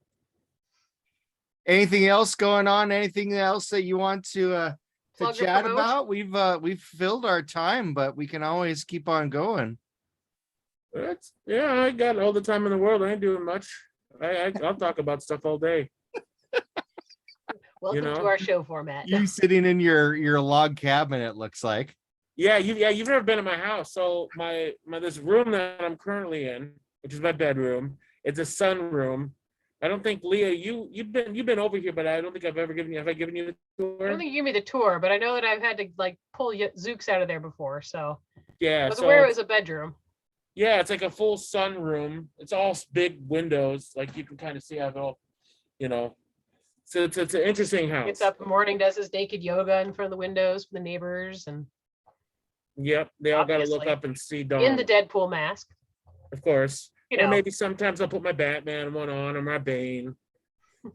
Anything else going on? Anything else that you want to chat about? We've filled our time, but we can always keep on going. I got all the time in the world. I ain't doing much. I'll talk about stuff all day. Welcome to our show format. You sitting in your log cabin, it looks like. Yeah, you've never been in my house. So my this room that I'm currently in, which is my bedroom, it's a sunroom. I don't think, Leah, you've been over here, but I don't think I've ever given you. Have I given you the tour? I don't think you gave me the tour, but I know that I've had to like pull Zooks out of there before. So yeah, I was aware it was a bedroom. Yeah, it's like a full sunroom. It's all big windows, like you can kind of see how it all, So it's an interesting house. Gets up in the morning, does his naked yoga in front of the windows for the neighbors, and yep, they all got to look up and see Dawn in the Deadpool mask, of course. Or maybe sometimes I'll put my Batman one on or my Bane.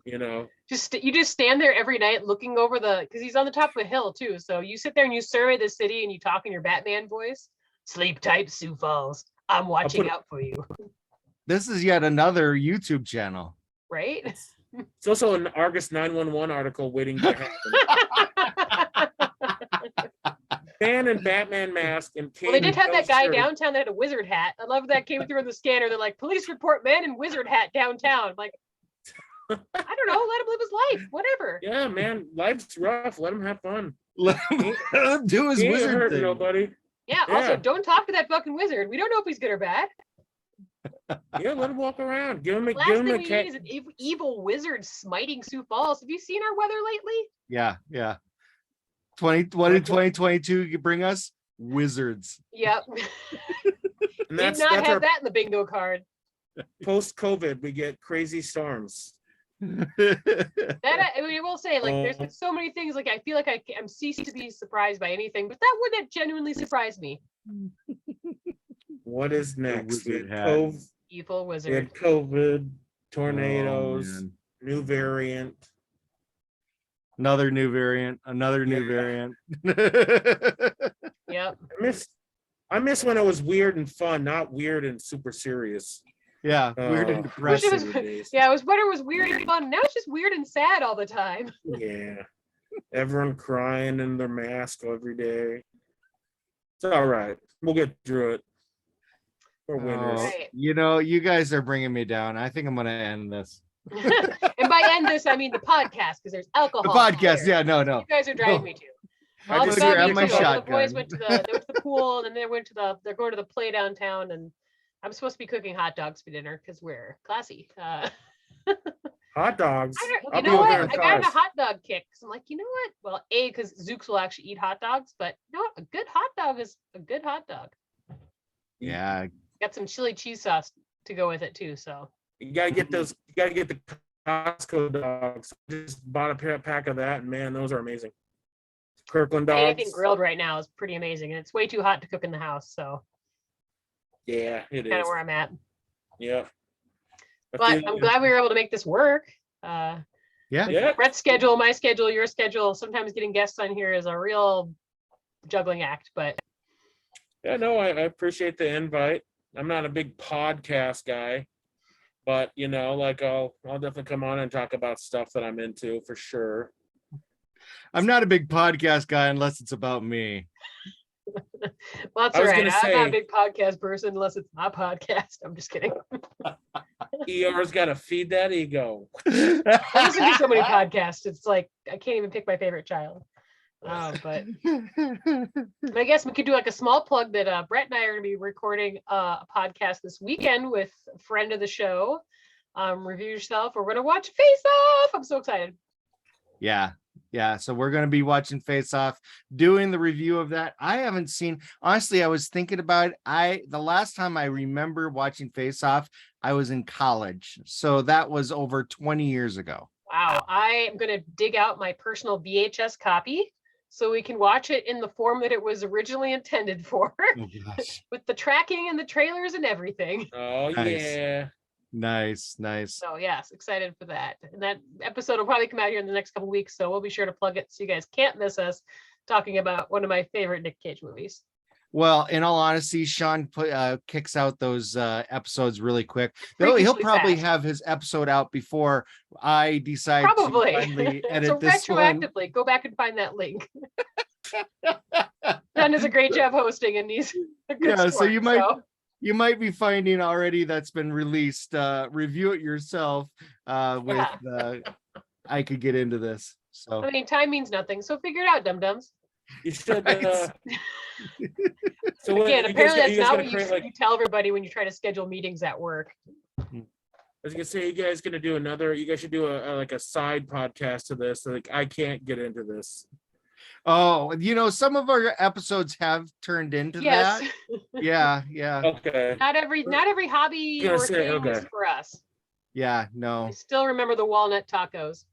You just stand there every night looking over because he's on the top of a hill too. So you sit there and you survey the city and you talk in your Batman voice. Sleep tight, Sioux Falls. I'm watching out for you. This is yet another YouTube channel. Right? It's also an Argus 911 article waiting to happen. Man in Batman mask and well, they did have that guy downtown that had a wizard hat. I love that came through in the scanner. They're like, police report man in wizard hat downtown. I'm like, I don't know, let him live his life, whatever. Yeah, man, life's rough. Let him have fun. Let him do his wizard thing. Nobody. Yeah, also don't talk to that fucking wizard. We don't know if he's good or bad. Yeah, let him walk around. Give him a thing we need is an evil wizard smiting Sioux Falls. Have you seen our weather lately? Yeah. 2022 bring us wizards. Yep. Did not have that in the bingo card. Post-COVID, we get crazy storms. That I will say, like, there's been so many things. Like, I feel like I'm ceased to be surprised by anything, but that wouldn't genuinely surprise me. What is next? Evil wizard. We had COVID, tornadoes, new variant. Another new variant. New variant. Yep. I miss when it was weird and fun, not weird and super serious. Yeah, weird and depressing. It was when it was weird and fun. Now it's just weird and sad all the time. Yeah. Everyone crying in their mask every day. It's all right. We'll get through it. We're winners. Right. You know, you guys are bringing me down. I think I'm gonna end this. And by end this, I mean the podcast, because there's alcohol. The podcast, here. yeah, no. You guys are driving No. me to. I Well, just it's grabbed me my too. The boys shotgun. went to the pool, and then they're going to the play downtown, and I'm supposed to be cooking hot dogs for dinner because we're classy. Hot dogs. You I'll be know over what? there in I got in a 5. hot dog kick. So I'm like, you know what? Well, because Zooks will actually eat hot dogs, but you know what? A good hot dog is a good hot dog. Yeah. Got some chili cheese sauce to go with it too. So You gotta get those. You gotta get the Costco dogs. Just bought a pack of that, and man, those are amazing. Kirkland dogs. anything grilled right now is pretty amazing, and it's way too hot to cook in the house. So Yeah, it kind of is. where I'm at. Yeah. But I'm glad we were able to make this work. Yeah. Yeah. Brett's schedule, my schedule, your schedule. Sometimes getting guests on here is a real juggling act, but Yeah, no, I appreciate the invite. I'm not a big podcast guy, but you know, like I'll definitely come on and talk about stuff that I'm into for sure. I'm not a big podcast guy unless it's about me. well, that's I all was right. gonna I'm not a say- big podcast person unless it's my podcast. I'm just kidding. ER's got to feed that ego. I listen to so many podcasts. It's like I can't even pick my favorite child. But I guess we could do like a small plug that Brett and I are going to be recording a podcast this weekend with a friend of the show. Review Yourself. We're going to watch Face Off. I'm so excited. Yeah. So we're going to be watching Face Off, doing the review of that. I haven't seen, honestly, I was thinking about the last time I remember watching Face Off, I was in college. So that was over 20 years ago. Wow. I am going to dig out my personal VHS copy so we can watch it in the form that it was originally intended for, Oh, gosh. with the tracking and the trailers and everything. Oh Nice. yeah. Nice. So yes, excited for that. And that episode will probably come out here in the next couple weeks, so we'll be sure to plug it so you guys can't miss us talking about one of my favorite Nick Cage movies. Well, in all honesty, Sean kicks out those episodes really quick. He'll Freakishly probably fast. have his episode out before I decide Probably. to finally So edit this one. retroactively, go back and find that link. John does a great job hosting, and he's a good Yeah, so sport, you might be finding already that's been released. Review it yourself with I could get into this. So I mean, time means nothing, so figure it out, dum-dums. You should. Right. Again, So what, you guys apparently gonna- that's you guys not gonna what create, like, you tell everybody when you try to schedule meetings at work. I was gonna say, you guys gonna do another. You guys should do like a side podcast to this. Like, I can't get into this. oh, some of our episodes have turned into Yes, that. Yeah. Okay. not every hobby Gonna or say, thing is okay. for us. Yeah, no. I still remember the walnut tacos.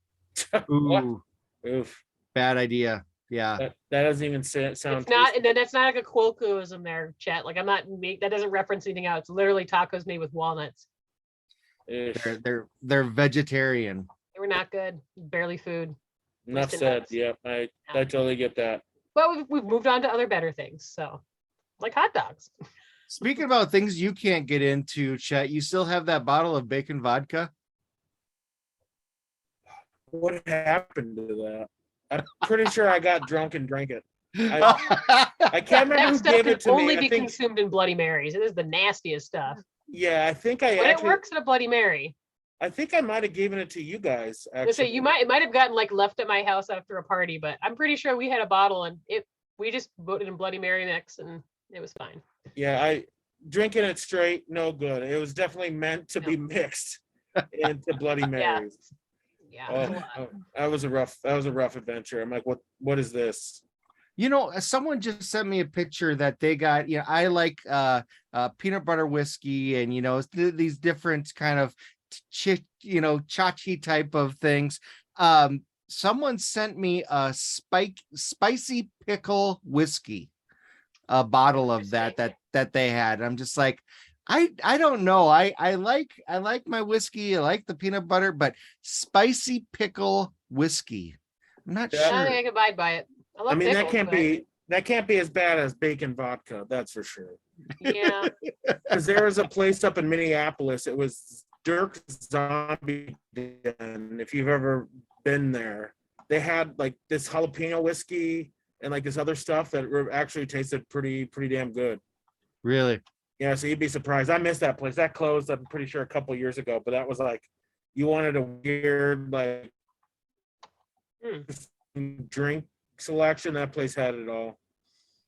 Ooh, Oof. bad idea. Yeah. That doesn't even sound. It's not, and then that's not like a colloquialism there, chat. Like that doesn't reference anything else. It's literally tacos made with walnuts. Ish. They're vegetarian. They were not good. Barely food. Enough Instant said. nuts. Yep, I totally get that. But we've moved on to other better things. So, like hot dogs. Speaking about things you can't get into, Chet, you still have that bottle of bacon vodka? What happened to that? I'm pretty sure I got drunk and drank it. I can't remember That who stuff gave can it to only me. be I think, consumed in Bloody Marys. It is the nastiest stuff. yeah, I think I But it actually, works in a Bloody Mary. I think I might have given it to you guys. I say Actually, it might have gotten like left at my house after a party, but I'm pretty sure we had a bottle and we just voted in Bloody Mary mix and it was fine. yeah, I drinking it straight, no good. It was definitely meant to be mixed into Bloody Marys. Yeah. it was a lot. That was a rough adventure. I'm like, what is this? Someone just sent me a picture that they got, I like peanut butter whiskey and, these different kind of, chachi type of things. Someone sent me a spicy pickle whiskey, a bottle of that they had. I'm just like, I don't know. I like my whiskey. I like the peanut butter, but spicy pickle whiskey. I'm not Yeah. I don't sure. think I could abide by it. I love I mean, pickles, that can't be as bad as bacon vodka. That's for sure. but yeah. Because there was a place up in Minneapolis. It was Dirk Zombie Den. If you've ever been there, they had like this jalapeno whiskey and like this other stuff that actually tasted pretty damn good. Really? Yeah, so you'd be surprised. I missed that place. That closed, I'm pretty sure, a couple years ago. But that was like, you wanted a weird like drink selection. That place had it all.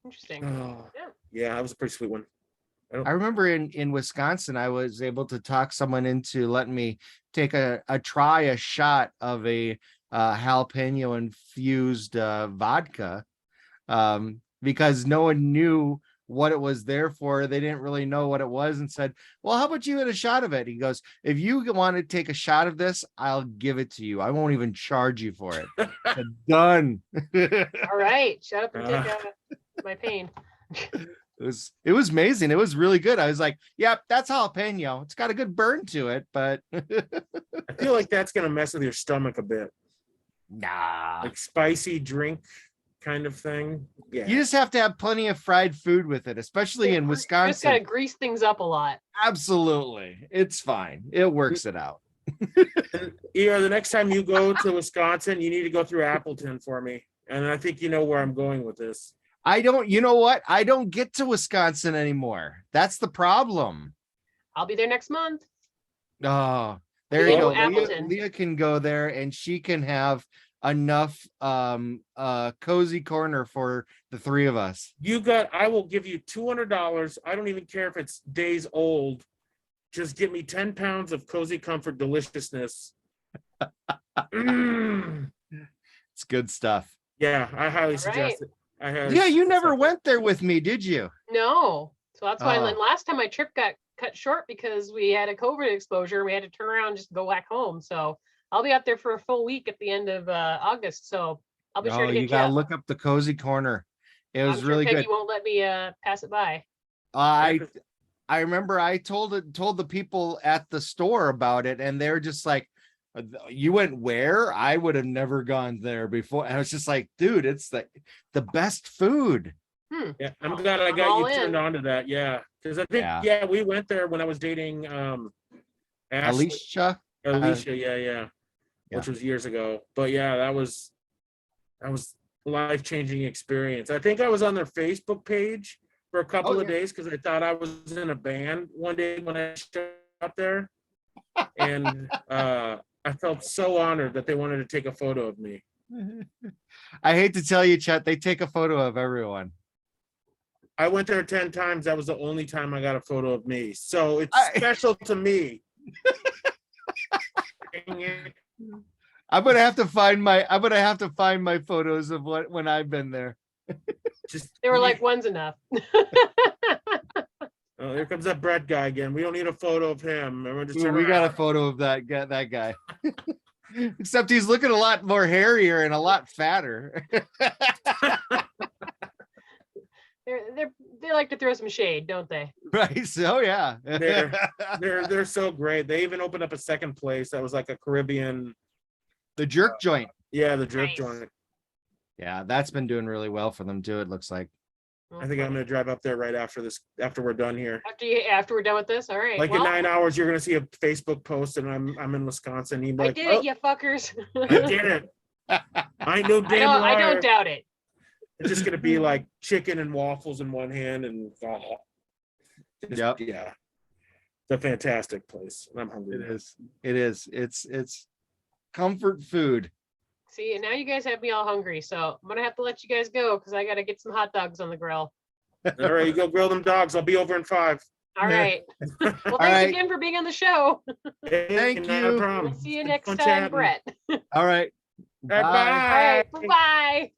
Interesting. Oh, Yeah. yeah, that was a pretty sweet one. I remember in Wisconsin, I was able to talk someone into letting me take a shot of a jalapeno infused vodka, because no one knew what it was there for. They didn't really know what it was, and said, well, how about you get a shot of it? He goes, if you want to take a shot of this, I'll give it to you. I won't even charge you for it. I said, done. All right. Shut up and take my pain. It was amazing. It was really good. I was like, yep, that's jalapeno. It's got a good burn to it, but I feel like that's gonna mess with your stomach a bit. nah. Like spicy drink kind of thing. Yeah. You just have to have plenty of fried food with it, especially in Just Wisconsin. gotta grease things up a lot. Absolutely. It's fine. It works it out. The next time you go to Wisconsin, you need to go through Appleton for me. And I think you know where I'm going with this. You know what? I don't get to Wisconsin anymore. That's the problem. I'll be there next month. Oh, there Yeah, you go. Appleton. Leah can go there and she can have enough cozy corner for the three of us. I will give you $200. I don't even care if it's days old. Just give me 10 pounds of cozy comfort deliciousness. It's good stuff. Yeah, I highly suggest it. Yeah, you never went there with me, did you? No. So that's why Oh. then last time my trip got cut short because we had a COVID exposure. We had to turn around and just go back home. So I'll be out there for a full week at the end of August. So I'll be sure to hit you gotta up. look up the cozy corner. It was I'm sure really Peggy good. won't let me pass it by. I remember I told the people at the store about it, and they're just like, you went where? I would have never gone there before. And I was just like, dude, it's the best food. Yeah, I'm glad I I'm got all you in. turned on to that. Yeah, because I think Yeah. we went there when I was dating Ashley. Alicia. Alicia, yeah, Yeah. which was years ago. But yeah, that was a life-changing experience. I think I was on their Facebook page for a couple of days because I thought I was in a band one day when I showed up there, and I felt so honored that they wanted to take a photo of me. I hate to tell you, Chet, they take a photo of everyone. I went there 10 times. That was the only time I got a photo of me. So it's special to me. I'm gonna have to find my photos of when I've been there. They were like, one's enough. Oh, here comes that Brett guy again. We don't need a photo of him. We got a photo of that guy. Except he's looking a lot more hairier and a lot fatter. They like to throw some shade, don't they? Right. So yeah. They're so great. They even opened up a second place that was like a Caribbean. The jerk joint. Yeah, the jerk Nice. joint. Yeah, that's been doing really well for them too, it looks like. I think I'm gonna drive up there right after we're done here. After we're done with this, all right. Like in 9 hours, you're gonna see a Facebook post, and I'm in Wisconsin. You'd be I like, did "Oh, it, you fuckers. I did it. I know damn I liar." don't doubt it. It's just gonna be like chicken and waffles in one hand, and Yep. yeah, it's a fantastic place. And I'm hungry. It is. It's comfort food. See, and now you guys have me all hungry, so I'm gonna have to let you guys go because I gotta get some hot dogs on the grill. All right, you go grill them dogs. I'll be over in 5. All right. Well, thanks right. again for being on the show. Thank Not a you. problem. We'll see you It's next fun time, chatting. Brett. All right. Bye. All right, bye-bye.